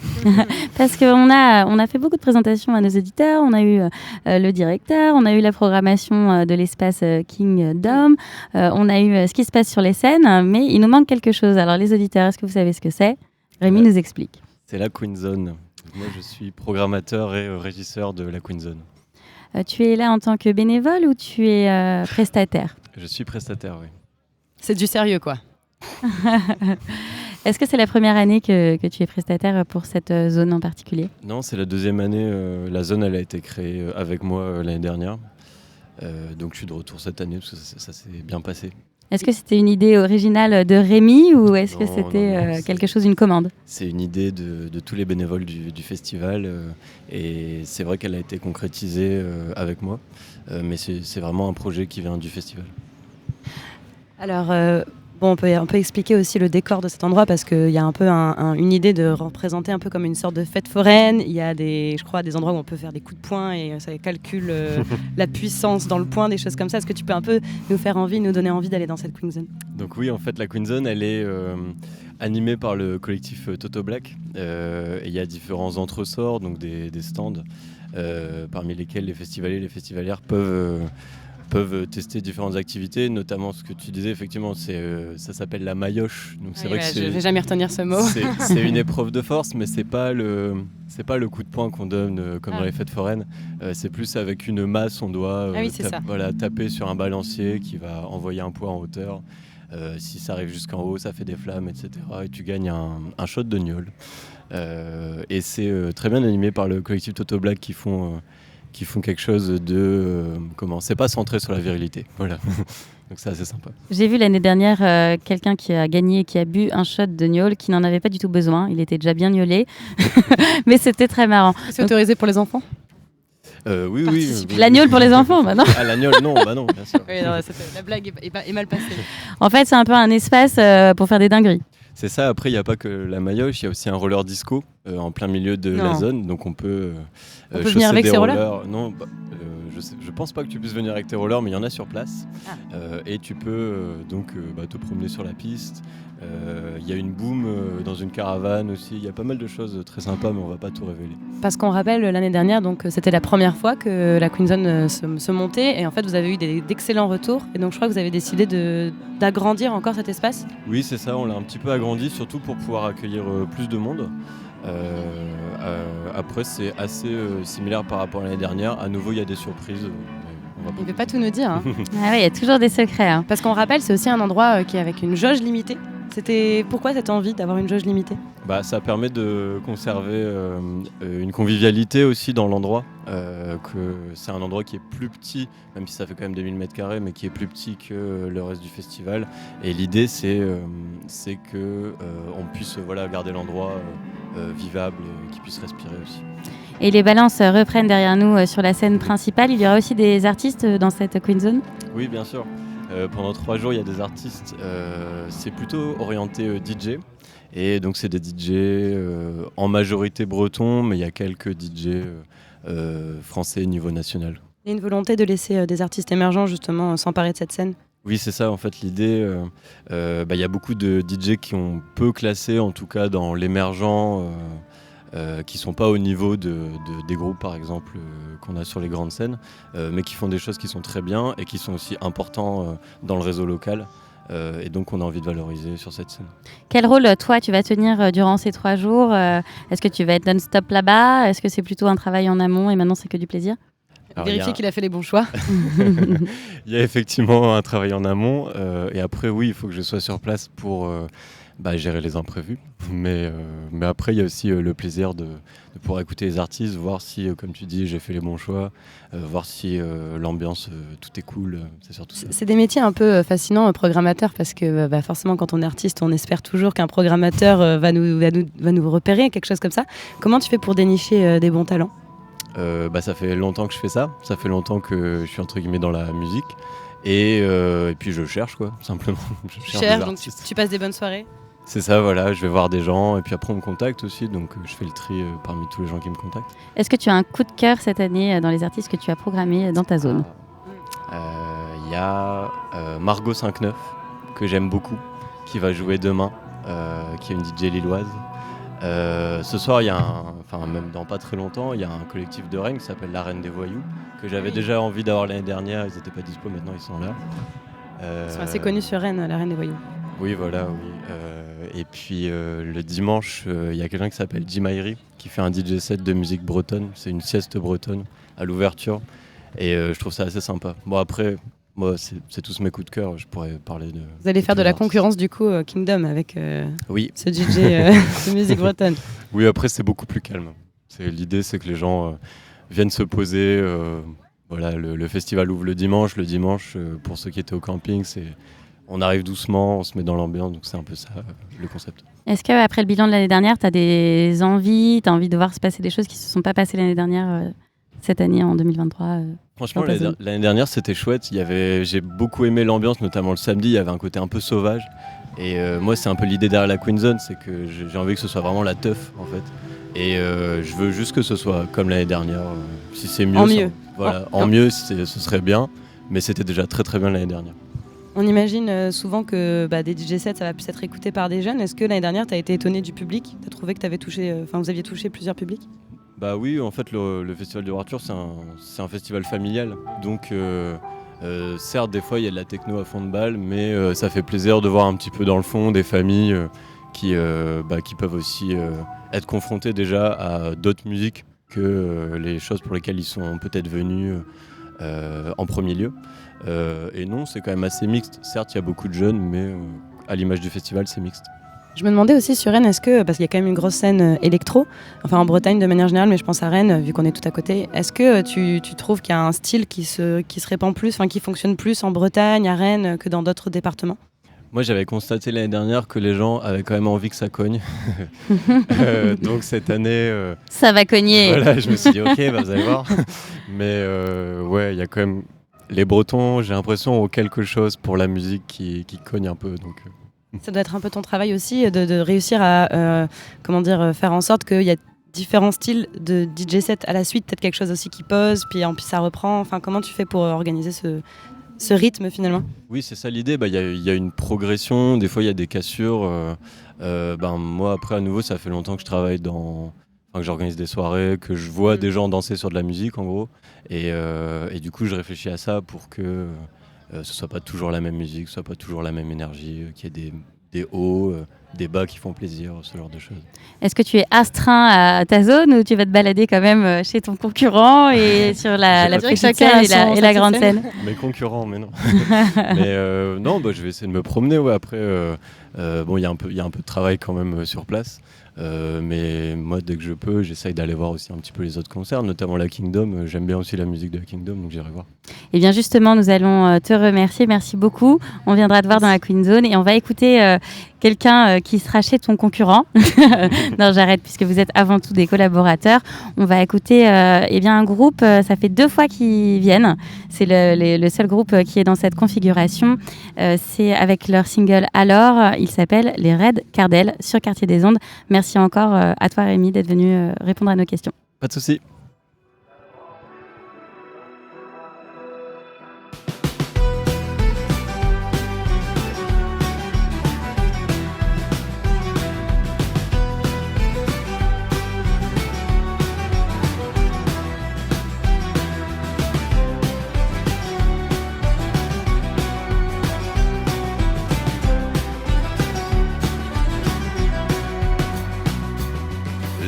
Parce qu'on a fait beaucoup de présentations à nos auditeurs, on a eu le directeur, on a eu la programmation de l'espace Kingdom, on a eu ce qui se passe sur les scènes, mais il nous manque quelque chose. Alors les auditeurs, est-ce que vous savez ce que c'est ? Rémi nous explique. C'est la Queen Zone. Moi je suis programmateur et régisseur de la Queen Zone. Tu es là en tant que bénévole ou tu es prestataire ? Je suis prestataire, oui. C'est du sérieux quoi. Est-ce que c'est la première année que tu es prestataire pour cette zone en particulier ? Non, c'est la deuxième année. La zone, elle a été créée avec moi l'année dernière. Donc je suis de retour cette année parce que ça s'est bien passé. Est-ce que c'était une idée originale de Rémi ou est-ce que c'était quelque chose, une commande ? C'est une idée de tous les bénévoles du festival et c'est vrai qu'elle a été concrétisée avec moi. Mais c'est vraiment un projet qui vient du festival. Alors... on peut expliquer aussi le décor de cet endroit parce qu'il y a un peu une idée de représenter un peu comme une sorte de fête foraine. Il y a des endroits où on peut faire des coups de poing et ça calcule la puissance dans le poing, des choses comme ça. Est-ce que tu peux un peu nous donner envie d'aller dans cette Queen Zone ? Donc oui, en fait, la Queen Zone, elle est animée par le collectif Toto Black. Et il y a différents entresorts, donc des stands, parmi lesquels les festivaliers et les festivalières peuvent tester différentes activités, notamment ce que tu disais, effectivement, ça s'appelle la maillotche. Donc c'est vrai que je ne vais jamais retenir ce mot. C'est une épreuve de force, mais c'est pas le coup de poing qu'on donne comme dans les fêtes foraines. C'est plus avec une masse, on doit taper sur un balancier qui va envoyer un poids en hauteur. Si ça arrive jusqu'en haut, ça fait des flammes, etc. Et tu gagnes un shot de gnôle. Et c'est très bien animé par le collectif Toto Black qui font quelque chose de... c'est pas centré sur la virilité. Voilà. Donc c'est assez sympa. J'ai vu l'année dernière quelqu'un qui a gagné, qui a bu un shot de gnôle, qui n'en avait pas du tout besoin. Il était déjà bien gnôlé. Mais c'était très marrant. C'est autorisé pour les enfants ? Oui. La gnôle pour les enfants, bah non. Ah, la gnôle, non, bah non, bien sûr. Oui, non, la blague est mal passée. En fait, c'est un peu un espace pour faire des dingueries. C'est ça, après il n'y a pas que la maillotche, il y a aussi un roller disco en plein milieu de la zone, donc on peut venir avec ses rollers. Non, je pense pas que tu puisses venir avec tes rollers, mais il y en a sur place. Et tu peux te promener sur la piste. Il y a une boom dans une caravane aussi, il y a pas mal de choses très sympas, mais on va pas tout révéler. Parce qu'on rappelle, l'année dernière, donc, c'était la première fois que la Queen Zone se montait, et en fait vous avez eu d'excellents retours, et donc je crois que vous avez décidé d'agrandir encore cet espace ? Oui, c'est ça, on l'a un petit peu agrandi, surtout pour pouvoir accueillir plus de monde. Après, c'est assez similaire par rapport à l'année dernière. À nouveau, il y a des surprises. Il ne veut pas tout nous dire. Hein. Il y a toujours des secrets. Hein. Parce qu'on rappelle, c'est aussi un endroit qui est avec une jauge limitée. Pourquoi cette envie d'avoir une jauge limitée ? Ça permet de conserver une convivialité aussi dans l'endroit. Que c'est un endroit qui est plus petit, même si ça fait quand même 2000 m², mais qui est plus petit que le reste du festival. Et l'idée, c'est que on puisse garder l'endroit vivable et qu'il puisse respirer aussi. Et les balances reprennent derrière nous sur la scène principale. Il y aura aussi des artistes dans cette Queen Zone ? Oui, bien sûr. Pendant 3 jours, il y a des artistes. C'est plutôt orienté DJ. Et donc, c'est des DJ en majorité bretons, mais il y a quelques DJ français niveau national. Il y a une volonté de laisser des artistes émergents, justement, s'emparer de cette scène ? Oui, c'est ça. En fait, l'idée, il y a beaucoup de DJ qui ont peu classé, en tout cas dans l'émergent, qui sont pas au niveau des groupes, par exemple, qu'on a sur les grandes scènes, mais qui font des choses qui sont très bien et qui sont aussi importants dans le réseau local. Et donc, on a envie de valoriser sur cette scène. Quel rôle, toi, tu vas tenir durant ces 3 jours ? Est-ce que tu vas être non-stop là-bas ? Est-ce que c'est plutôt un travail en amont et maintenant c'est que du plaisir ? Vérifier qu'il a fait les bons choix. Il y a effectivement un travail en amont. Et après, oui, il faut que je sois sur place pour gérer les imprévus. Mais après, il y a aussi le plaisir de pouvoir écouter les artistes, voir si, comme tu dis, j'ai fait les bons choix, voir si l'ambiance, tout est cool. C'est surtout ça. C'est des métiers un peu fascinants, programmateurs, parce que forcément, quand on est artiste, on espère toujours qu'un programmateur va nous repérer, quelque chose comme ça. Comment tu fais pour dénicher des bons talents ? Ça fait longtemps que je fais ça. Ça fait longtemps que je suis entre guillemets dans la musique. Et puis je cherche, quoi, simplement. Je cherche des Donc artistes. tu passes des bonnes soirées. C'est ça, voilà, je vais voir des gens et puis après on me contacte aussi, donc je fais le tri parmi tous les gens qui me contactent. Est-ce que tu as un coup de cœur cette année dans les artistes que tu as programmés dans ta zone? Il y a Margot 59 que j'aime beaucoup, qui va jouer demain, qui est une DJ lilloise. Ce soir, il y a même dans pas très longtemps, il y a un collectif de Rennes qui s'appelle La Reine des Voyous, que j'avais déjà envie d'avoir l'année dernière, ils n'étaient pas dispo, maintenant ils sont là. Ils sont assez connus sur Rennes, La Reine des Voyous. Oui, voilà, oui. Et puis le dimanche, il y a quelqu'un qui s'appelle Jimairi qui fait un DJ set de musique bretonne. C'est une sieste bretonne à l'ouverture. Et je trouve ça assez sympa. Bon, après, moi, c'est tous mes coups de cœur. Je pourrais parler de. Vous allez faire de la concurrence du coup Kingdom avec oui. ce DJ de musique bretonne. Oui, après, c'est beaucoup plus calme. L'idée, c'est que les gens viennent se poser. Voilà, le festival ouvre le dimanche. Le dimanche, pour ceux qui étaient au camping, on arrive doucement, on se met dans l'ambiance, donc c'est un peu ça le concept. Est-ce qu'après le bilan de l'année dernière, tu as des envies, tu as envie de voir se passer des choses qui ne se sont pas passées l'année dernière, cette année en 2023 Franchement, l'année dernière, c'était chouette. J'ai beaucoup aimé l'ambiance, notamment le samedi, il y avait un côté un peu sauvage. Et moi, c'est un peu l'idée derrière la Queen Zone, c'est que j'ai envie que ce soit vraiment la teuf, en fait. Et je veux juste que ce soit comme l'année dernière. Si c'est mieux, en mieux. Voilà, en mieux, ce serait bien, mais c'était déjà très très bien l'année dernière. On imagine souvent que des DJ sets, ça va plus être écouté par des jeunes. Est-ce que l'année dernière, tu as été étonné du public? Tu as trouvé que vous aviez touché plusieurs publics? Bah oui, en fait, le Festival de Ouverture, c'est un festival familial. Donc, certes, des fois, il y a de la techno à fond de balle, mais ça fait plaisir de voir un petit peu dans le fond des familles qui peuvent aussi être confrontées déjà à d'autres musiques que les choses pour lesquelles ils sont peut-être venus en premier lieu. Et non, c'est quand même assez mixte. Certes, il y a beaucoup de jeunes, mais à l'image du festival, c'est mixte. Je me demandais aussi sur Rennes, parce qu'il y a quand même une grosse scène électro, enfin en Bretagne de manière générale, mais je pense à Rennes, vu qu'on est tout à côté. Est-ce que tu trouves qu'il y a un style qui se répand plus, qui fonctionne plus en Bretagne, à Rennes, que dans d'autres départements? Moi, j'avais constaté l'année dernière que les gens avaient quand même envie que ça cogne. Donc cette année... ça va cogner. Voilà, je me suis dit, ok, vous allez voir. Mais ouais, il y a quand même... Les Bretons, j'ai l'impression, ont quelque chose pour la musique qui cogne un peu. Donc, Ça doit être un peu ton travail aussi, de réussir à faire en sorte qu'il y a différents styles de DJ set à la suite, peut-être quelque chose aussi qui pose, puis ça reprend. Enfin, comment tu fais pour organiser ce rythme finalement? Oui, c'est ça l'idée. Y a une progression, des fois il y a des cassures. Moi, après, à nouveau, ça fait longtemps que je travaille que j'organise des soirées, que je vois des gens danser sur de la musique en gros. Et du coup, je réfléchis à ça pour que ce soit pas toujours la même musique, ce soit pas toujours la même énergie, qu'il y ait des hauts, des bas qui font plaisir, ce genre de choses. Est-ce que tu es astreint à ta zone ou tu vas te balader quand même chez ton concurrent et sur la petite scène et la grande scène? Mes concurrents, mais non. Mais non, je vais essayer de me promener. Ouais. Après, il y a un peu de travail quand même sur place. Mais moi, dès que je peux, j'essaye d'aller voir aussi un petit peu les autres concerts, notamment la Kingdom. J'aime bien aussi la musique de la Kingdom, donc j'irai voir. Et bien justement, nous allons te remercier. Merci beaucoup. On viendra te voir dans la Queen Zone et on va écouter quelqu'un qui sera chez ton concurrent. Non, j'arrête puisque vous êtes avant tout des collaborateurs. On va écouter un groupe, ça fait 2 fois qu'ils viennent. C'est le seul groupe qui est dans cette configuration. C'est avec leur single Alors. Il s'appelle les Red Cardel sur Quartier des Ondes. Merci encore à toi Rémi d'être venu répondre à nos questions. Pas de souci.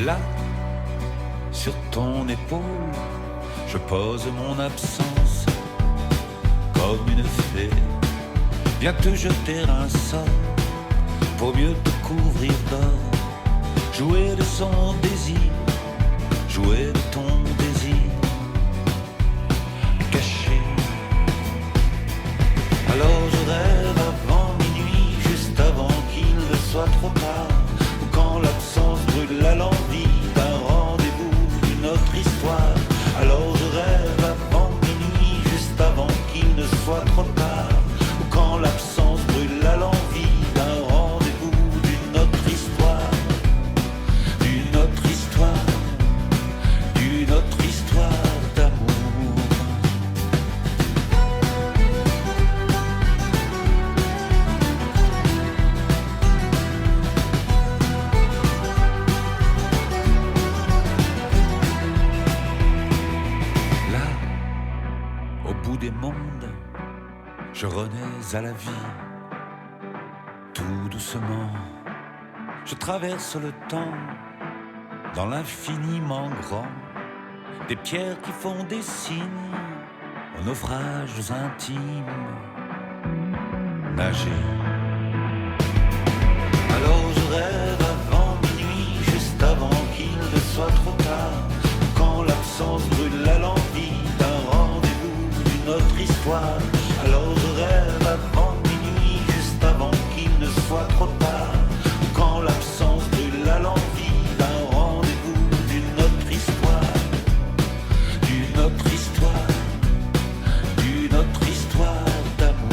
Là, sur ton épaule, je pose mon absence comme une fée. Viens te jeter un sort pour mieux te couvrir d'or. Jouer de son désir, jouer de ton désir caché. Alors je rêve avant minuit, juste avant qu'il ne soit trop tard, ou quand l'absence brûle la l'envie d'un rendez-vous, d'une autre histoire. Alors je rêve avant minuit, juste avant qu'il ne soit trop tard. Au bout des mondes, je renais à la vie. Tout doucement, je traverse le temps dans l'infiniment grand. Des pierres qui font des signes aux naufrages intimes. Nager. Alors je rêve avant minuit, juste avant qu'il ne soit trop tard. Quand l'absence brûle à l'envie d'un rendez-vous, d'une autre histoire. Alors je rêve avant minuit, juste avant qu'il ne soit trop tard. Quand l'absence brûle à l'envie d'un rendez-vous, d'une autre histoire. D'une autre histoire. D'une autre histoire d'amour.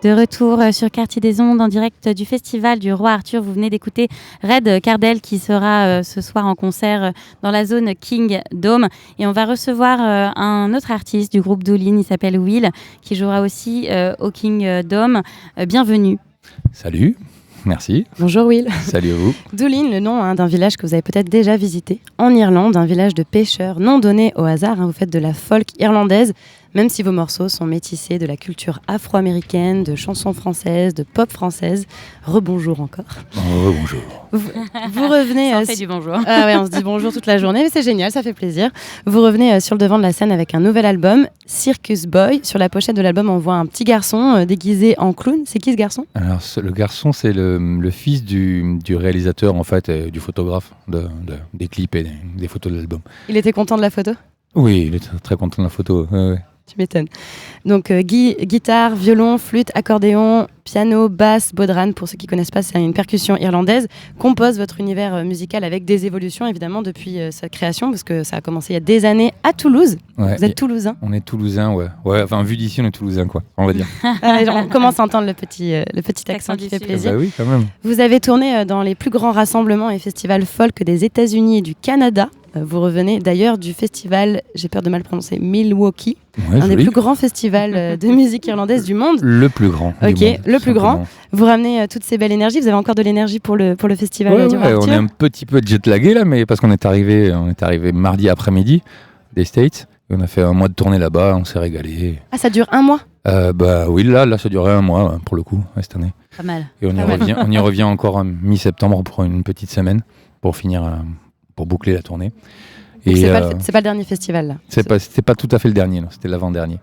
De retour sur Quartier des Ondes en direct du Festival du Roi Arthur. Vous venez d'écouter Red Cardel qui sera ce soir en concert dans la zone King Dome. Et on va recevoir un autre artiste du groupe Doolin, il s'appelle Will, qui jouera aussi au King Dome. Bienvenue. Salut, merci. Bonjour Will. Salut à vous. Doolin, le nom d'un village que vous avez peut-être déjà visité en Irlande, un village de pêcheurs non donné au hasard. Vous faites de la folk irlandaise. Même si vos morceaux sont métissés de la culture afro-américaine, de chansons françaises, de pop française. Rebonjour encore. Rebonjour. Vous revenez... Ça fait du bonjour. Ah ouais, on se dit bonjour toute la journée, mais c'est génial, ça fait plaisir. Vous revenez sur le devant de la scène avec un nouvel album, Circus Boy. Sur la pochette de l'album, on voit un petit garçon déguisé en clown. C'est qui ce garçon ? Alors, le garçon, c'est le fils du réalisateur, en fait, et du photographe des clips et des photos de l'album. Il était content de la photo ? Oui, il était très content de la photo. Ouais. Tu m'étonnes. Donc guitare, violon, flûte, accordéon, piano, basse, bodhrán, pour ceux qui ne connaissent pas, c'est une percussion irlandaise, compose votre univers musical avec des évolutions évidemment depuis sa création, parce que ça a commencé il y a des années à Toulouse. Ouais, vous êtes toulousain ? On est toulousain, ouais. Enfin, vu d'ici, on est toulousain, quoi, on va dire. On commence à entendre le petit accent qui fait plaisir. Bah oui, quand même. Vous avez tourné dans les plus grands rassemblements et festivals folk des États-Unis et du Canada. Vous revenez d'ailleurs du festival, j'ai peur de mal prononcer, Milwaukee, un des plus grands festivals de musique irlandaise du monde. Le plus grand. Ok, le plus grand. Vous ramenez toutes ces belles énergies. Vous avez encore de l'énergie pour le festival du Roi Arthur. On est un petit peu jet-lagué là, mais parce qu'on est arrivé mardi après-midi des States. Et on a fait un mois de tournée là-bas, on s'est régalé. Ah, ça dure un mois ? Bah oui, là ça durait un mois pour le coup cette année. Pas mal. Et on y revient encore en mi-septembre pour une petite semaine pour finir. Pour boucler la tournée. Et c'est pas le dernier festival là. C'était pas tout à fait le dernier, non, c'était l'avant-dernier.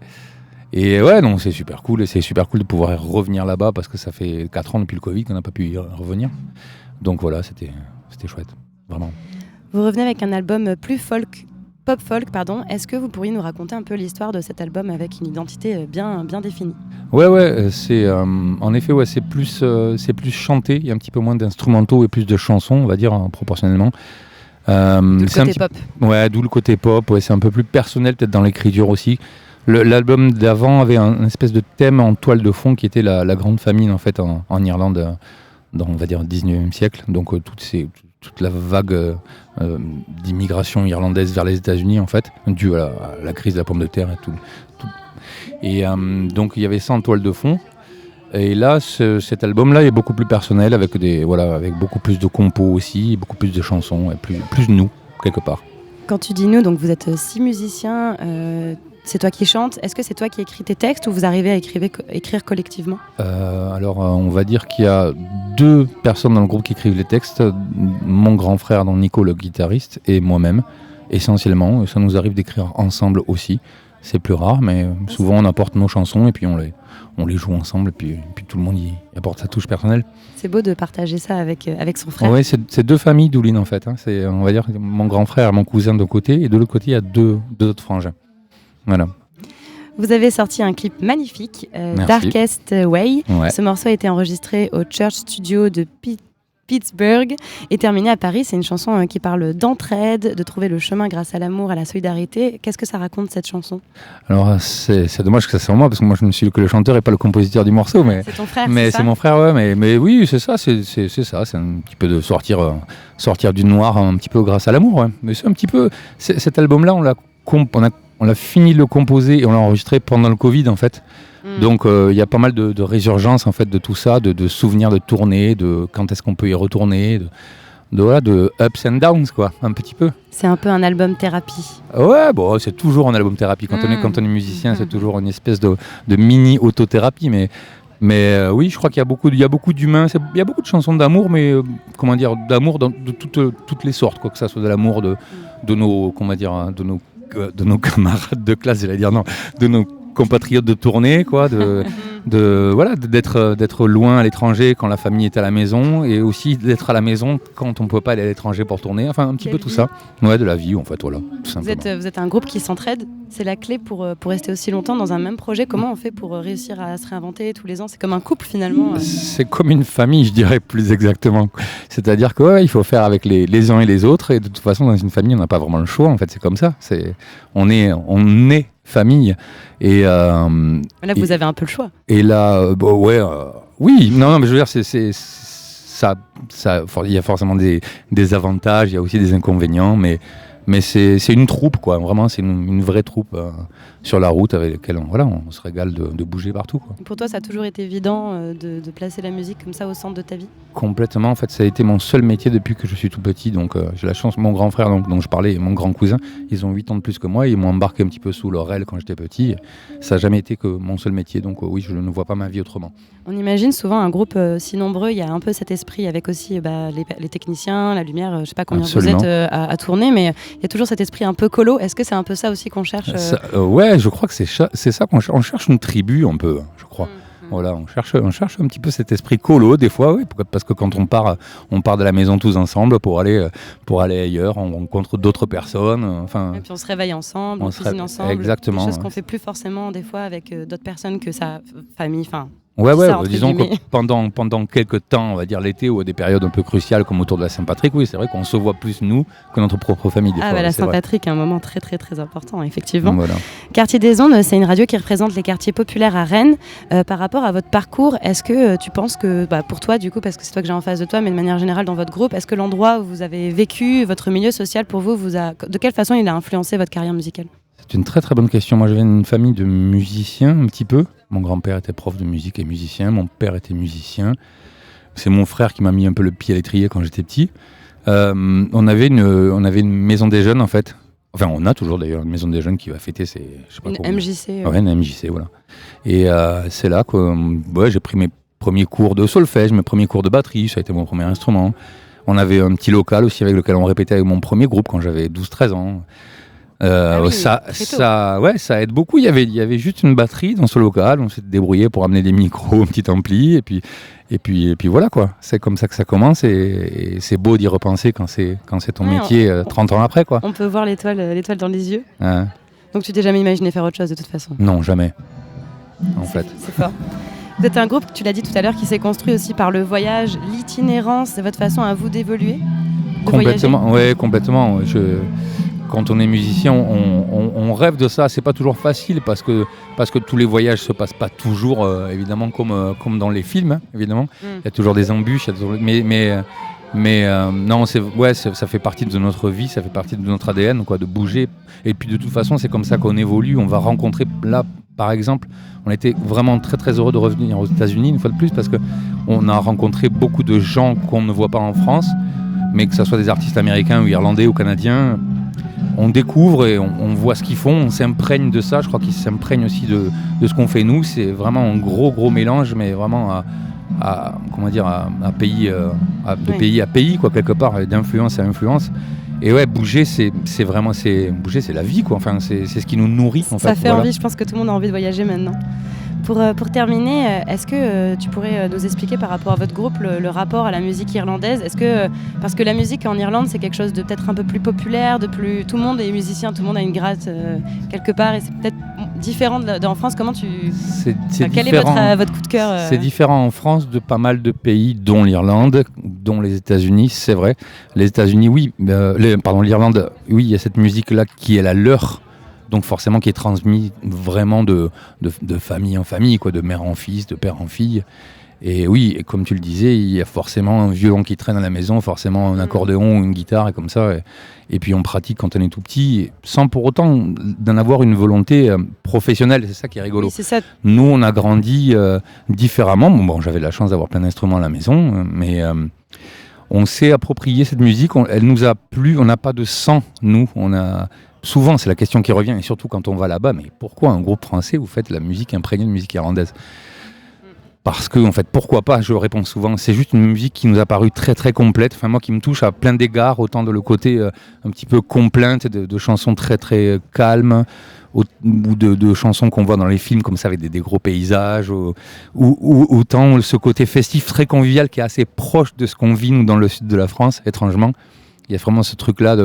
Et ouais, non, c'est super cool. Et c'est super cool de pouvoir revenir là-bas parce que ça fait 4 ans depuis le Covid qu'on n'a pas pu y revenir. Donc voilà, c'était chouette, vraiment. Vous revenez avec un album plus pop folk, pardon. Est-ce que vous pourriez nous raconter un peu l'histoire de cet album avec une identité bien définie ? Ouais, c'est en effet c'est plus chanté. Il y a un petit peu moins d'instrumentaux et plus de chansons, on va dire proportionnellement. D'où le côté pop. Ouais, d'où le côté pop. Ouais, c'est un peu plus personnel peut-être dans l'écriture aussi. L'album d'avant avait un espèce de thème en toile de fond qui était la grande famine en fait en Irlande dans on va dire le 19e siècle. Donc toute la vague d'immigration irlandaise vers les États-Unis en fait, due à la crise de la pomme de terre et tout. Et donc il y avait ça en toile de fond. Et là, cet album-là est beaucoup plus personnel, avec beaucoup plus de compos aussi, beaucoup plus de chansons, et plus de nous, quelque part. Quand tu dis nous, donc vous êtes 6 musiciens, c'est toi qui chantes. Est-ce que c'est toi qui écris tes textes ou vous arrivez à écrire collectivement ? Alors, on va dire qu'il y a 2 personnes dans le groupe qui écrivent les textes, mon grand frère, donc Nico, le guitariste, et moi-même, essentiellement. Et ça nous arrive d'écrire ensemble aussi. C'est plus rare, mais souvent on apporte nos chansons et puis on les joue ensemble, et puis tout le monde y apporte sa touche personnelle. C'est beau de partager ça avec son frère. Oui, c'est 2 familles d'Ouline en fait. C'est, on va dire, mon grand frère et mon cousin d'un côté, et de l'autre côté, il y a deux autres frangins. Voilà. Vous avez sorti un clip magnifique, Darkest Way. Ouais. Ce morceau a été enregistré au Church Studio de Pittsburgh et terminé à Paris. C'est une chanson qui parle d'entraide, de trouver le chemin grâce à l'amour, à la solidarité. Qu'est-ce que ça raconte, cette chanson ? Alors, c'est dommage que ça soit moi, parce que moi je ne suis que le chanteur et pas le compositeur du morceau. Mais c'est ton frère, mais c'est ça ? mon frère, ouais. Mais oui, c'est ça. C'est ça. C'est un petit peu de sortir du noir un petit peu grâce à l'amour. Ouais. Mais c'est un petit peu... Cet album-là, on l'a fini de le composer et on l'a enregistré pendant le Covid, en fait. Donc il y a pas mal de résurgence en fait de tout ça, de souvenirs de tournée, de quand est-ce qu'on peut y retourner, de ups and downs quoi, un petit peu. C'est un peu un album thérapie. Ouais, bon, c'est toujours un album thérapie. Quand on est musicien, c'est toujours une espèce de mini autothérapie, mais oui, je crois qu'il y a beaucoup d'humains, il y a beaucoup de chansons d'amour, mais d'amour de toutes les sortes, quoi que ça soit de l'amour de nos de nos camarades de classe, j'allais dire non, de nos compatriotes de tournée, quoi, d'être loin à l'étranger quand la famille est à la maison, et aussi d'être à la maison quand on peut pas aller à l'étranger pour tourner, enfin un petit peu tout ça. Ouais, de la vie en fait, voilà, tout simplement. Vous êtes un groupe qui s'entraide, c'est la clé pour rester aussi longtemps dans un même projet. Comment on fait pour réussir à se réinventer tous les ans ? C'est comme un couple finalement. C'est comme une famille, je dirais plus exactement. C'est-à-dire qu'il faut faire avec les uns et les autres, et de toute façon dans une famille on n'a pas vraiment le choix en fait, c'est comme ça. On est famille et là vous avez un peu le choix. Et là oui, non mais je veux dire ça il y a forcément des avantages, il y a aussi des inconvénients, mais c'est une troupe quoi, vraiment c'est une vraie troupe sur la route avec laquelle on se régale de bouger partout quoi. Pour toi ça a toujours été évident de placer la musique comme ça au centre de ta vie ? Complètement, en fait ça a été mon seul métier depuis que je suis tout petit, donc j'ai la chance, mon grand frère dont je parlais et mon grand cousin, ils ont 8 ans de plus que moi, ils m'ont embarqué un petit peu sous leur aile quand j'étais petit, ça n'a jamais été que mon seul métier, donc oui je ne vois pas ma vie autrement. On imagine souvent un groupe si nombreux, il y a un peu cet esprit avec aussi les techniciens, la lumière, je sais pas combien Absolument. Vous êtes à tourner, mais il y a toujours cet esprit un peu colo. Est-ce que c'est un peu ça aussi qu'on cherche Ouais, je crois que c'est ça qu'on cherche. On cherche une tribu un peu, je crois. Voilà, on cherche un petit peu cet esprit colo des fois, oui, parce que quand on part de la maison tous ensemble pour aller ailleurs, on rencontre d'autres personnes. Et puis on se réveille ensemble, on cuisine ensemble. Exactement. Des choses qu'on fait plus forcément des fois avec d'autres personnes que sa famille. Ouais, disons que pendant quelques temps, on va dire l'été ou à des périodes un peu cruciales comme autour de la Saint-Patrick, oui, c'est vrai qu'on se voit plus nous que notre propre famille des fois. La Saint-Patrick est un moment très très très important, effectivement. Voilà. Quartier des Ondes, c'est une radio qui représente les quartiers populaires à Rennes. Par rapport à votre parcours, est-ce que tu penses que, pour toi du coup, parce que c'est toi que j'ai en face de toi, mais de manière générale dans votre groupe, est-ce que l'endroit où vous avez vécu, votre milieu social pour vous, de quelle façon il a influencé votre carrière musicale ? C'est une très très bonne question. Moi, j'avais une famille de musiciens un petit peu. Mon grand-père était prof de musique et musicien. Mon père était musicien. C'est mon frère qui m'a mis un peu le pied à l'étrier quand j'étais petit. On avait une maison des jeunes en fait. Enfin, on a toujours d'ailleurs une maison des jeunes qui va fêter ses... MJC. Ouais, une MJC, voilà. Et c'est là que j'ai pris mes premiers cours de solfège, mes premiers cours de batterie. Ça a été mon premier instrument. On avait un petit local aussi avec lequel on répétait avec mon premier groupe quand j'avais 12-13 ans. Ça aide beaucoup. Il y avait juste une batterie dans ce local. On s'est débrouillé pour amener des micros, un petit ampli, et puis voilà quoi. C'est comme ça que ça commence, et c'est beau d'y repenser quand c'est ton métier 30 ans après quoi. On peut voir l'étoile dans les yeux. Ouais. Donc tu t'es jamais imaginé faire autre chose de toute façon ? Non, jamais. En fait. C'est fort. Vous êtes un groupe, tu l'as dit tout à l'heure, qui s'est construit aussi par le voyage, l'itinérance. C'est votre façon à vous d'évoluer ? Complètement. Ouais, complètement. Quand on est musicien, on rêve de ça. C'est pas toujours facile parce que tous les voyages se passent pas toujours évidemment comme dans les films. Hein, évidemment, il y a toujours des embûches. Mais non, ça fait partie de notre vie, ça fait partie de notre ADN, quoi, de bouger. Et puis de toute façon, c'est comme ça qu'on évolue. On va rencontrer là par exemple, on était vraiment très très heureux de revenir aux États-Unis une fois de plus parce qu'on a rencontré beaucoup de gens qu'on ne voit pas en France, mais que ce soit des artistes américains ou irlandais ou canadiens, on découvre et on voit ce qu'ils font, on s'imprègne de ça. Je crois qu'ils s'imprègnent aussi de ce qu'on fait nous. C'est vraiment un gros mélange, mais vraiment de pays à pays, quoi, quelque part, d'influence à influence. Et ouais, bouger, c'est la vie, quoi. Enfin, c'est ce qui nous nourrit. En ça fait envie. Je pense que tout le monde a envie de voyager maintenant. Pour terminer, est-ce que tu pourrais nous expliquer par rapport à votre groupe le rapport à la musique irlandaise ? Parce que la musique en Irlande, c'est quelque chose de peut-être un peu plus populaire, tout le monde est musicien, tout le monde a une gratte quelque part, et c'est peut-être différent en France. Comment quel est votre coup de cœur C'est différent en France de pas mal de pays, dont l'Irlande, dont les États-Unis, c'est vrai. Les États-Unis, oui. L'Irlande, oui, il y a cette musique-là qui est la leur. Donc forcément qui est transmis vraiment de famille en famille, quoi, de mère en fils, de père en fille. Et oui, et comme tu le disais, il y a forcément un violon qui traîne à la maison, forcément un accordéon ou une guitare et comme ça. Et puis on pratique quand on est tout petit, sans pour autant d'en avoir une volonté professionnelle. C'est ça qui est rigolo. Oui, c'est ça. Nous, on a grandi différemment. Bon, j'avais la chance d'avoir plein d'instruments à la maison, mais on s'est approprié cette musique. Elle nous a plu. On n'a pas de sang, nous. Souvent, c'est la question qui revient, et surtout quand on va là-bas, mais pourquoi un groupe français, vous faites la musique imprégnée de musique irlandaise ? Parce que, en fait, pourquoi pas ? Je réponds souvent, c'est juste une musique qui nous a paru très très complète, enfin moi qui me touche à plein d'égards, autant de le côté un petit peu complainte, de chansons très très calmes, ou de chansons qu'on voit dans les films comme ça avec des gros paysages, ou autant ce côté festif très convivial qui est assez proche de ce qu'on vit nous dans le sud de la France, étrangement. Il y a vraiment ce truc-là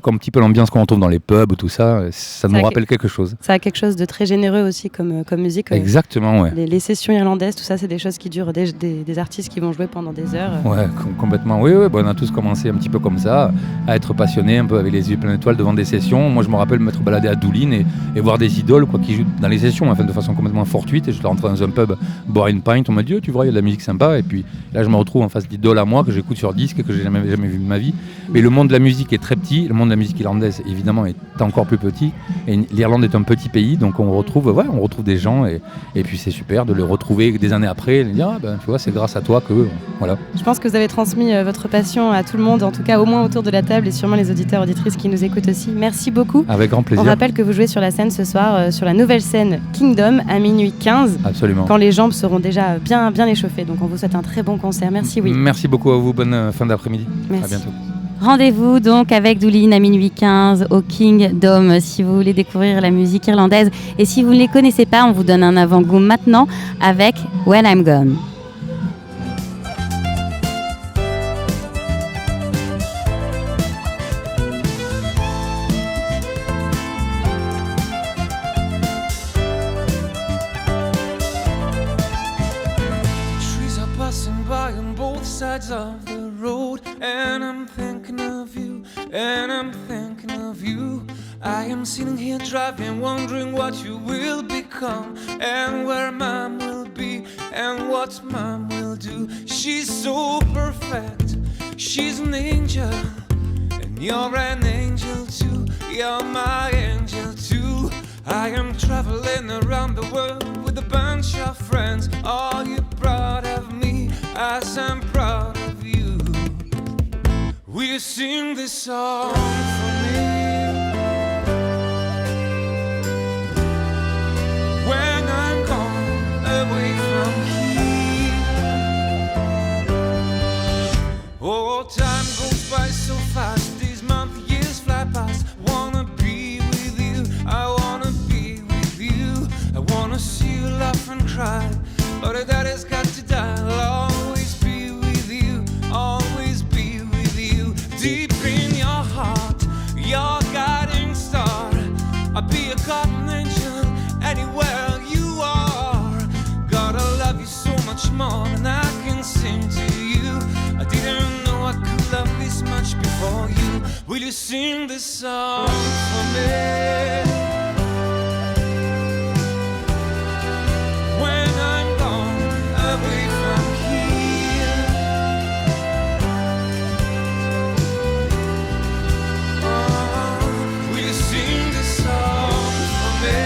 comme un petit peu l'ambiance qu'on retrouve dans les pubs, tout ça, ça nous rappelle quelque chose. Ça a quelque chose de très généreux aussi comme musique. Exactement, ouais. Les sessions irlandaises, tout ça, c'est des choses qui durent, des artistes qui vont jouer pendant des heures. Ouais, complètement. Oui, on a tous commencé un petit peu comme ça, à être passionnés, un peu avec les yeux pleins d'étoiles devant des sessions. Moi, je me rappelle m'être baladé à Doulin et voir des idoles qui jouent dans les sessions, enfin, de façon complètement fortuite. Et je suis rentré dans un pub, boire une pint, on m'a dit, tu vois, il y a de la musique sympa. Et puis là, je me retrouve en face d'idoles à moi que j'écoute sur disque et que j'ai jamais vu de ma vie. Mais le monde de la musique est très petit, le monde de la musique irlandaise évidemment est encore plus petit, et l'Irlande est un petit pays, donc on retrouve des gens, et puis c'est super de les retrouver des années après et de dire tu vois, c'est grâce à toi que voilà. Je pense que vous avez transmis votre passion à tout le monde, en tout cas au moins autour de la table, et sûrement les auditeurs auditrices qui nous écoutent aussi. Merci beaucoup. Avec grand plaisir. On rappelle que vous jouez sur la scène ce soir, sur la nouvelle scène Kingdom à minuit 15. Absolument. Quand les jambes seront déjà bien échauffées, donc on vous souhaite un très bon concert. Merci. Merci beaucoup à vous, bonne fin d'après-midi. Merci. À bientôt. Rendez-vous donc avec Doulin à minuit 15 au Kingdom si vous voulez découvrir la musique irlandaise. Et si vous ne les connaissez pas, on vous donne un avant-goût maintenant avec When I'm Gone. Trees are passing by on both sides of the road, and I'm thinking of you, and I'm thinking of you. I am sitting here driving, wondering what you will become, and where mom will be, and what mom will do. She's so perfect, she's an angel, and you're an angel too. You're my angel too. I am traveling around the world with a bunch of friends. Are you proud of me as I'm proud of you? Will you sing this song for me? When I'm gone away from here. Oh, time goes by so fast, these months, years fly past. Wanna be with you, I wanna be with you. I wanna see you laugh and cry, but that has got to die. I'll always be with you, always be with you. Deep in your heart, your guiding star. I'll be a guardian angel anywhere you are. God, I love you so much more than I can sing to you. I didn't know I could love this much before you. Will you sing this song for me? When I'm gone away from here. Oh, will you sing this song for me?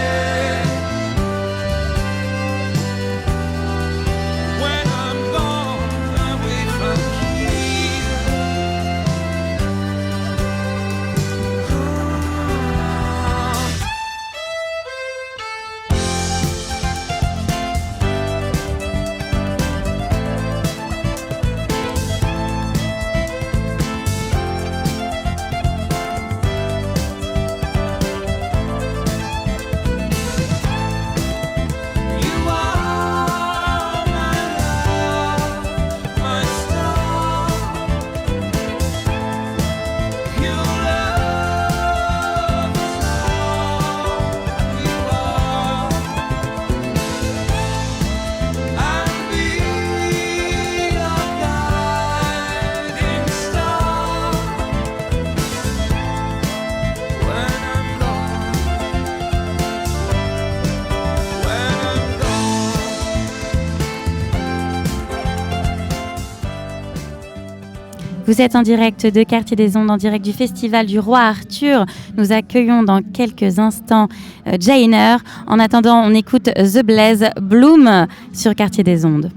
Vous êtes en direct de Quartier des Ondes, en direct du Festival du Roi Arthur. Nous accueillons dans quelques instants Jainer. En attendant, on écoute The Blaze Bloom sur Quartier des Ondes.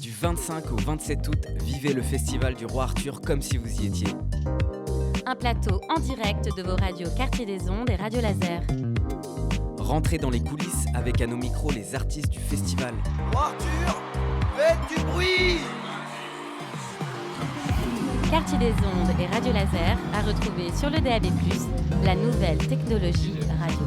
Du 25 au 27 août, vivez le Festival du Roi Arthur comme si vous y étiez. Un plateau en direct de vos radios Quartier des Ondes et Radio Laser. Rentrez dans les coulisses avec à nos micros les artistes du festival. Roi Arthur, faites du bruit! Quartier des Ondes et Radio Laser à retrouver sur le DAB+, la nouvelle technologie radio.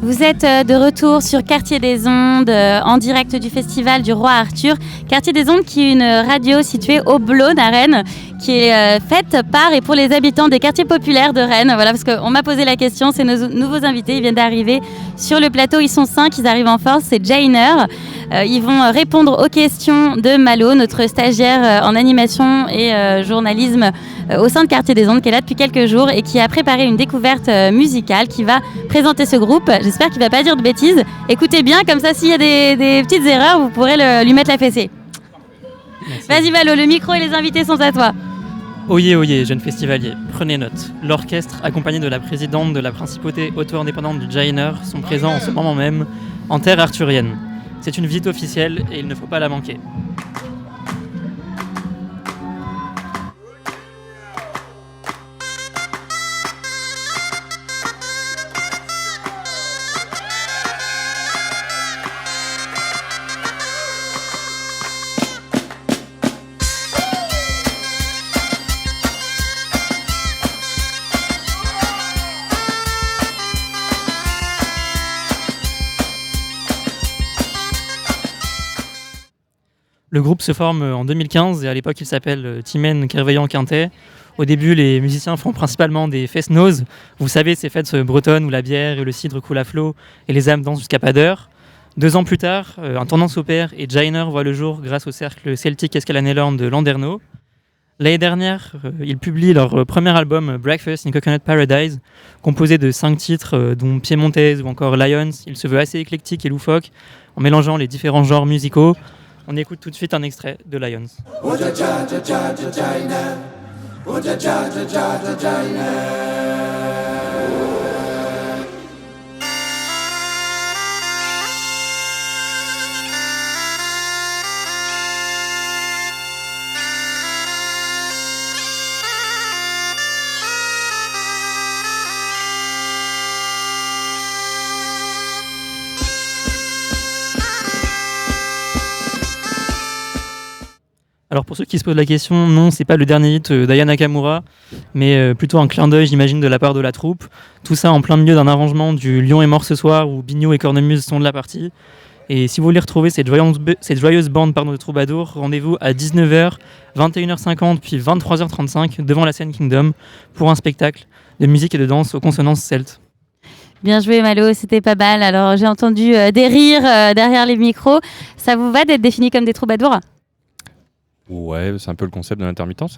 Vous êtes de retour sur Quartier des Ondes, en direct du Festival du Roi Arthur. Quartier des Ondes qui est une radio située au Blône à Rennes, qui est faite par et pour les habitants des quartiers populaires de Rennes. Voilà, parce qu'on m'a posé la question, c'est nos nouveaux invités, ils viennent d'arriver sur le plateau, ils sont 5, ils arrivent en force, c'est Jainer. Ils vont répondre aux questions de Malo, notre stagiaire en animation et journalisme au sein de Quartier des Ondes, qui est là depuis quelques jours et qui a préparé une découverte musicale, qui va présenter ce groupe. J'espère qu'il ne va pas dire de bêtises. Écoutez bien, comme ça, s'il y a des petites erreurs, vous pourrez lui mettre la fessée. Merci. Vas-y Malo, le micro et les invités sont à toi. Oyez, oyez, jeunes festivaliers, prenez note. L'orchestre, accompagné de la présidente de la principauté auto-indépendante du Jainer, sont présents en ce moment même en terre arthurienne. C'est une visite officielle et il ne faut pas la manquer. Le groupe se forme en 2015 et à l'époque il s'appelle Timen Kerveillant Quintet. Au début, les musiciens font principalement des fest-noz. Vous savez, ces fêtes bretonnes où la bière et le cidre coulent à flot et les âmes dansent jusqu'à pas d'heure. 2 ans plus tard, un tournant s'opère et Jainer voit le jour grâce au cercle celtique Escalanelorn de Landerneau. L'année dernière, ils publient leur premier album Breakfast in Coconut Paradise, composé de 5 titres dont Piémontaise ou encore Lions. Il se veut assez éclectique et loufoque en mélangeant les différents genres musicaux. On écoute tout de suite un extrait de Lions. Alors pour ceux qui se posent la question, non, c'est pas le dernier hit d'Aya Nakamura, mais plutôt un clin d'œil, j'imagine, de la part de la troupe. Tout ça en plein milieu d'un arrangement du Lion est mort ce soir où Bignou et Cornemuse sont de la partie. Et si vous voulez retrouver cette joyeuse bande de troubadours, rendez-vous à 19h, 21h50 puis 23h35 devant la scène Kingdom pour un spectacle de musique et de danse aux consonances celtes. Bien joué Malo, c'était pas mal. Alors j'ai entendu des rires derrière les micros. Ça vous va d'être défini comme des troubadours ? Ouais, c'est un peu le concept de l'intermittence.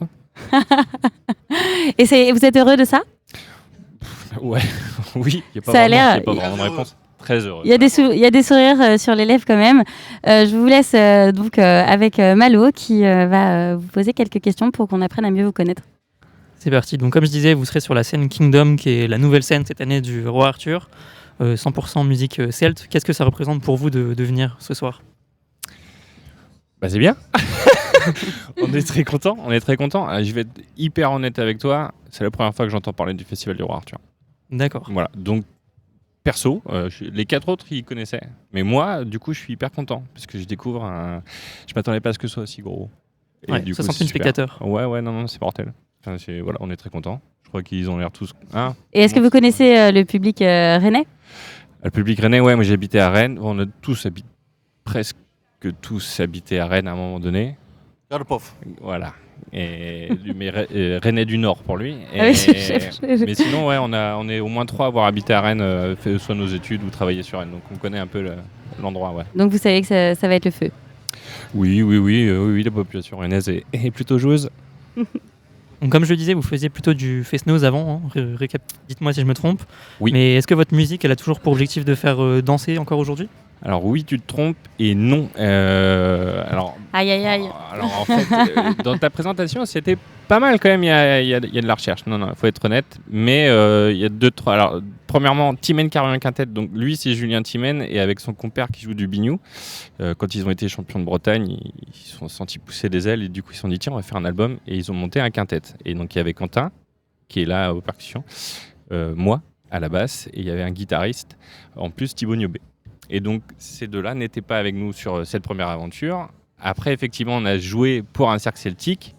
Et vous êtes heureux de ça ? Ouais, oui, il n'y a pas Ça a vraiment, l'air- y a pas vraiment de réponse. Très heureux. Il y a des sourires sur les lèvres quand même. Je vous laisse donc avec Malo qui va vous poser quelques questions pour qu'on apprenne à mieux vous connaître. C'est parti. Donc comme je disais, vous serez sur la scène Kingdom, qui est la nouvelle scène cette année du Roi Arthur. 100% musique celte. Qu'est-ce que ça représente pour vous de venir ce soir ? Bah c'est bien. On est très content. Je vais être hyper honnête avec toi. C'est la première fois que j'entends parler du Festival du Roi Arthur. D'accord. Voilà. Donc perso, les 4 autres ils connaissaient. Mais moi, du coup, je suis hyper content parce que je découvre Je m'attendais pas à ce que ce soit aussi gros. Et Ouais, du coup, 60 000 c'est super. spectateurs. Ouais, non, c'est mortel. Enfin, voilà, on est très content. Je crois qu'ils ont l'air tous. Et est-ce que vous connaissez le public rennais ? Le public rennais, ouais, moi j'ai habité à Rennes. On a presque tous habité à Rennes à un moment donné. Voilà. Mais Rennais du Nord pour lui. Ah oui, Mais sinon, ouais, on est au moins 3 à avoir habité à Rennes, fait soit nos études ou travaillé sur Rennes. Donc on connaît un peu l'endroit, ouais. Donc vous savez que ça va être le feu. Oui, la population rennaise est plutôt joueuse. Donc, comme je le disais, vous faisiez plutôt du Fest-Noz avant, hein. Dites-moi si je me trompe. Oui. Mais est-ce que votre musique, elle a toujours pour objectif de faire danser encore aujourd'hui ? Alors oui, tu te trompes et non. Alors en fait, dans ta présentation, c'était pas mal quand même. Il y a de la recherche. Non, faut être honnête. Mais il y a 2-3. Alors premièrement, Timen Carrion Quintet. Donc lui, c'est Julien Timen et avec son compère qui joue du biniou. Quand ils ont été champions de Bretagne, ils se sont sentis pousser des ailes et du coup ils se sont dit tiens, on va faire un album et ils ont monté un quintet. Et donc il y avait Quentin qui est là aux percussions, moi à la basse et il y avait un guitariste en plus, Thibaut Niobé. Et donc, ces deux-là n'étaient pas avec nous sur cette première aventure. Après, effectivement, on a joué pour un cercle celtique.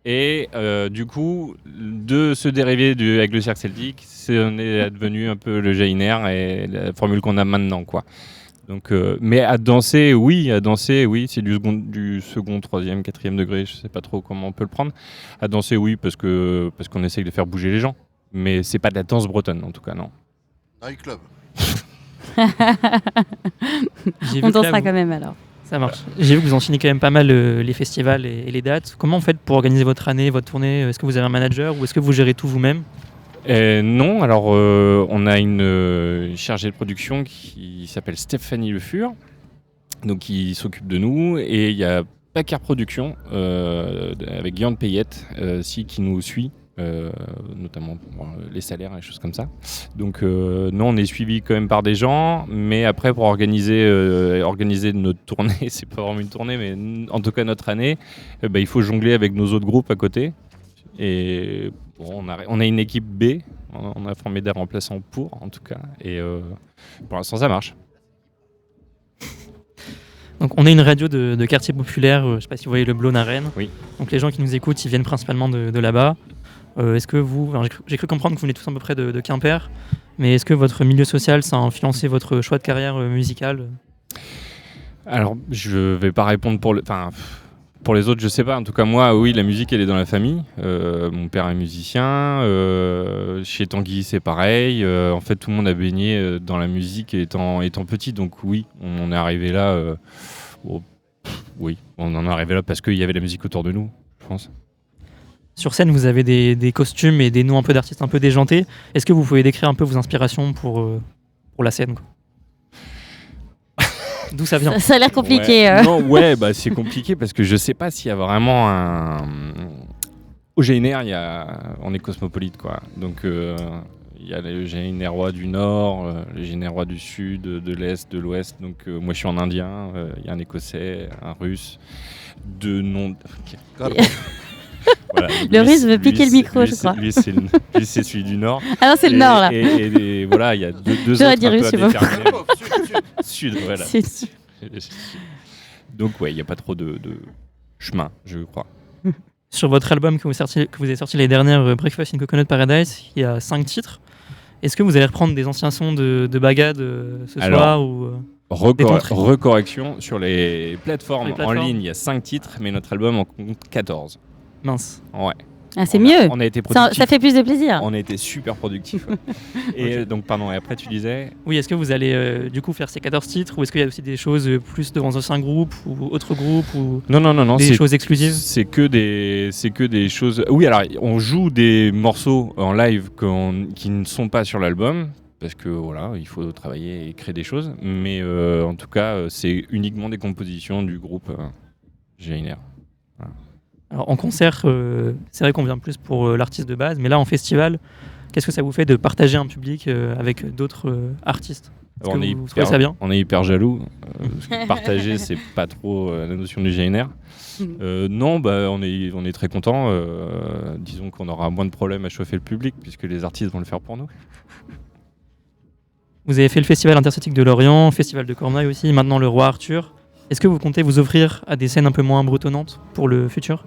Et du coup, de se dériver avec le cercle celtique, on est devenu un peu le Jainer et la formule qu'on a maintenant, quoi. Donc, mais à danser, oui, c'est du second, troisième, quatrième degré. Je ne sais pas trop comment on peut le prendre. À danser, oui, parce qu'on essaye de faire bouger les gens. Mais c'est pas de la danse bretonne, en tout cas, non. Nightclub. On dansera quand même alors. Ça marche. J'ai vu que vous enchaînez quand même pas mal les festivals et les dates. Comment vous faites pour organiser votre année, votre tournée ? Est-ce que vous avez un manager ou est-ce que vous gérez tout vous-même ? Non, alors on a une chargée de production qui s'appelle Stéphanie Le Fur, donc qui s'occupe de nous, et il y a Packer Production avec Guillaume Payette qui nous suit. Notamment pour les salaires et des choses comme ça. Donc non, on est suivi quand même par des gens, mais après pour organiser notre tournée, c'est pas vraiment une tournée, mais en tout cas notre année, il faut jongler avec nos autres groupes à côté. Et bon, on a une équipe B, on a formé des remplaçants en tout cas, et pour l'instant ça marche. Donc on est une radio de quartier populaire, je sais pas si vous voyez le Blône à Rennes. Oui. Donc les gens qui nous écoutent, ils viennent principalement de là-bas. Est-ce que j'ai cru comprendre que vous venez tous à peu près de Quimper, mais est-ce que votre milieu social, ça a influencé votre choix de carrière musicale ? Alors, je vais pas répondre pour les autres, je sais pas. En tout cas, moi, oui, la musique, elle est dans la famille. Mon père est musicien. Chez Tanguy, c'est pareil. En fait, tout le monde a baigné dans la musique étant petit. Donc oui, on est arrivé là. Oui, on en est arrivé là parce qu'il y avait la musique autour de nous, je pense. Sur scène, vous avez des costumes et des noms un peu d'artistes un peu déjantés. Est-ce que vous pouvez décrire un peu vos inspirations pour la scène, quoi ? D'où ça vient ? Ça a l'air compliqué. Ouais. Non, c'est compliqué parce que je sais pas s'il y a vraiment un... Au GNR, on est cosmopolite, quoi. Donc, il y a le GNRois du Nord, le GNRois du Sud, de l'Est, de l'Ouest. Donc, moi, je suis en indien. Il y a un Écossais, un Russe, deux noms... Voilà, le Russe veut piquer le micro, je crois. Lui, c'est celui du Nord. Ah non, c'est le Nord, là. Et voilà, il y a deux J'aurais autres dit un peu Russe, à je sais pas déterminer. Sud, voilà. Sud. Donc, ouais, il n'y a pas trop de chemin, je crois. Sur votre album que vous avez sorti les dernières, Breakfast in Coconut Paradise, il y a 5 titres. Est-ce que vous allez reprendre des anciens sons de Bagad ce soir ou recorrection sur les plateformes en ligne, il y a 5 titres, mais notre album en compte 14. Mince. Ouais. Ah, c'est mieux. On a été productifs. Ça fait plus de plaisir. On a été super productifs. Ouais. Et donc, pardon, et après tu disais... Oui, est-ce que vous allez du coup faire ces 14 titres ou est-ce qu'il y a aussi des choses plus devant anciens groupes ou autres groupes ou Non, des choses exclusives? C'est que des choses... Oui, alors on joue des morceaux en live qui ne sont pas sur l'album parce que voilà, il faut travailler et créer des choses. Mais en tout cas, c'est uniquement des compositions du groupe Jainer. Voilà. Alors en concert, c'est vrai qu'on vient plus pour l'artiste de base, mais là en festival, qu'est-ce que ça vous fait de partager un public avec d'autres artistes? On est hyper jaloux. Partager, c'est pas trop la notion du GNR. Non, on est très contents. Disons qu'on aura moins de problèmes à chauffer le public puisque les artistes vont le faire pour nous. Vous avez fait le festival interceltique de Lorient, le festival de Cornouailles aussi, maintenant le Roi Arthur. Est-ce que vous comptez vous offrir à des scènes un peu moins bretonnantes pour le futur?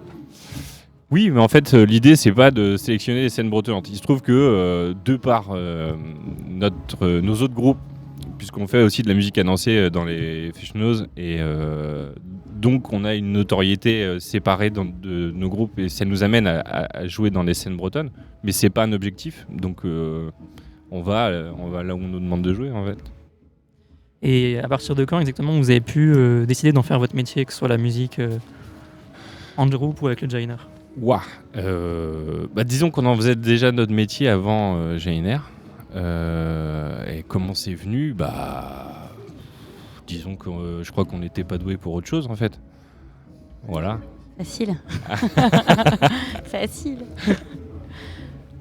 Oui, mais en fait, l'idée, c'est pas de sélectionner des scènes bretonnantes. Il se trouve que, de par nos autres groupes, puisqu'on fait aussi de la musique annoncée dans les Fishnoz, et donc on a une notoriété séparée de nos groupes, et ça nous amène à jouer dans les scènes bretonnes, mais c'est pas un objectif, donc on va là où on nous demande de jouer, en fait. Et à partir de quand exactement vous avez pu décider d'en faire votre métier, que ce soit la musique en groupe ou avec le Jainer? Disons qu'on en faisait déjà notre métier avant Jainer. Et comment c'est venu? Disons que je crois qu'on n'était pas doué pour autre chose en fait. Voilà. Facile. Facile.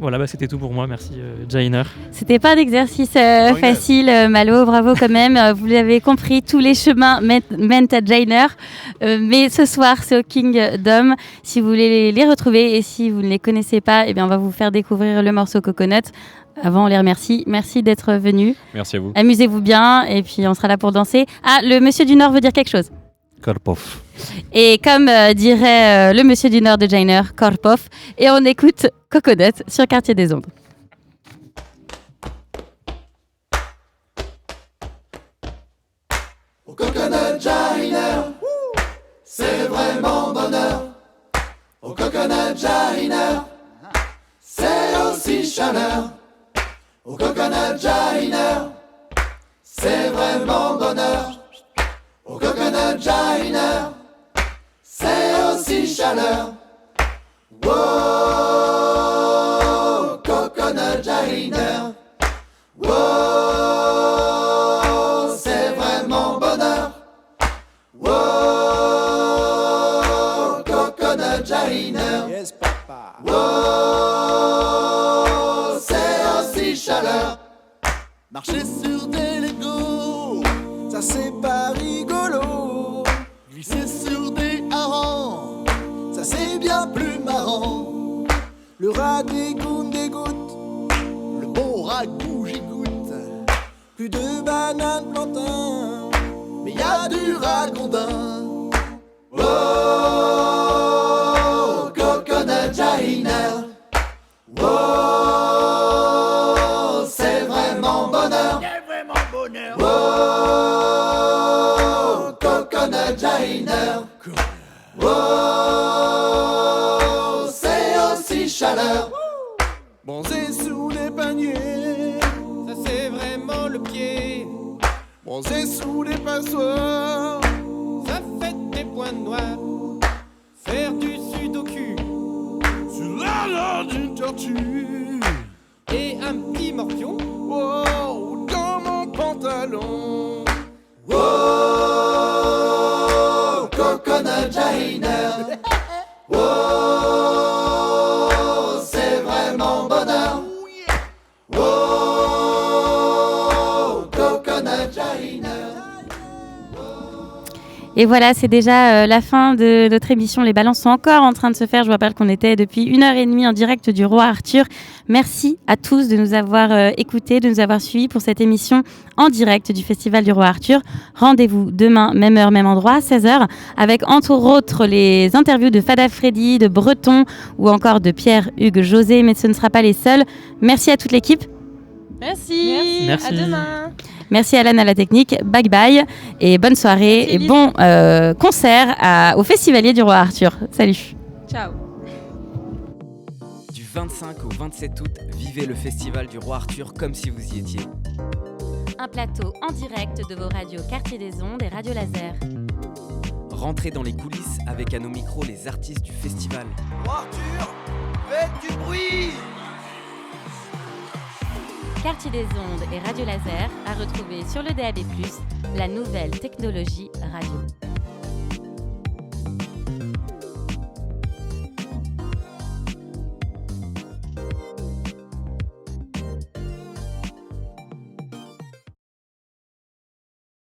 Voilà, c'était tout pour moi. Merci, Jainer. C'était pas d'exercice facile, Malo. Bravo quand même. Vous l'avez compris, tous les chemins mènent à Jainer. Mais ce soir, c'est au Kingdom. Si vous voulez les retrouver et si vous ne les connaissez pas, on va vous faire découvrir le morceau Coconut. Avant, on les remercie. Merci d'être venus. Merci à vous. Amusez-vous bien et puis on sera là pour danser. Ah, le monsieur du Nord veut dire quelque chose. Karpov. Et comme dirait le monsieur du Nord de Jainer, Karpov. Et on écoute Coconut sur Quartier des Ondes. Au Coconut Jainer, c'est vraiment bonheur. Au Coconut Jainer, c'est aussi chaleur. Au Coconut Jainer, c'est vraiment bonheur. Au Coconut Jainer, c'est aussi chaleur. Wow, Coconut Jainer. Wow, c'est vraiment bonheur. Wow, Coconut Jainer. Yes, papa. Wow, c'est aussi chaleur. Marcher sur des Legos, ça c'est pas rigolo. Glisser sur des harengs, ça c'est bien plus marrant. Le rat dégoûte, le bon ragoût j'égoute. Plus de bananes plantains, mais y a du ragondin. Oh, Coconut Jainer. Oh, c'est vraiment bonheur. Oh, Coconut Jainer. Oh, c'est aussi chaleur. Bronzer sous les paniers, ça c'est vraiment le pied. Bronzer sous les passoires, ça fait des points noirs. Faire du sudoku sur la langue d'une tortue. Et un petit morpion, oh, dans mon pantalon. Oh, Coconut Jainer. Oh, c'est vraiment bonheur. Oh, Coconut Jainer. Et voilà, c'est déjà la fin de notre émission. Les balances sont encore en train de se faire. Je vous rappelle qu'on était depuis 1h30 en direct du Roi Arthur. Merci à tous de nous avoir écoutés, de nous avoir suivis pour cette émission en direct du Festival du Roi Arthur. Rendez-vous demain, même heure, même endroit, à 16h, avec entre autres les interviews de Fada Freddy, de Breton ou encore de Pierre-Hugues José. Mais ce ne sera pas les seuls. Merci à toute l'équipe. Merci. À demain. Merci Alan à la technique, bye bye et bonne soirée. Merci, et bon concert au Festivalier du Roi Arthur. Salut. Ciao. Du 25 au 27 août, vivez le Festival du Roi Arthur comme si vous y étiez. Un plateau en direct de vos radios Quartier des Ondes et Radio Laser. Rentrez dans les coulisses avec à nos micros les artistes du festival. Roi Arthur, faites du bruit! Quartier des Ondes et Radio Laser à retrouver sur le DAB+, la nouvelle technologie radio.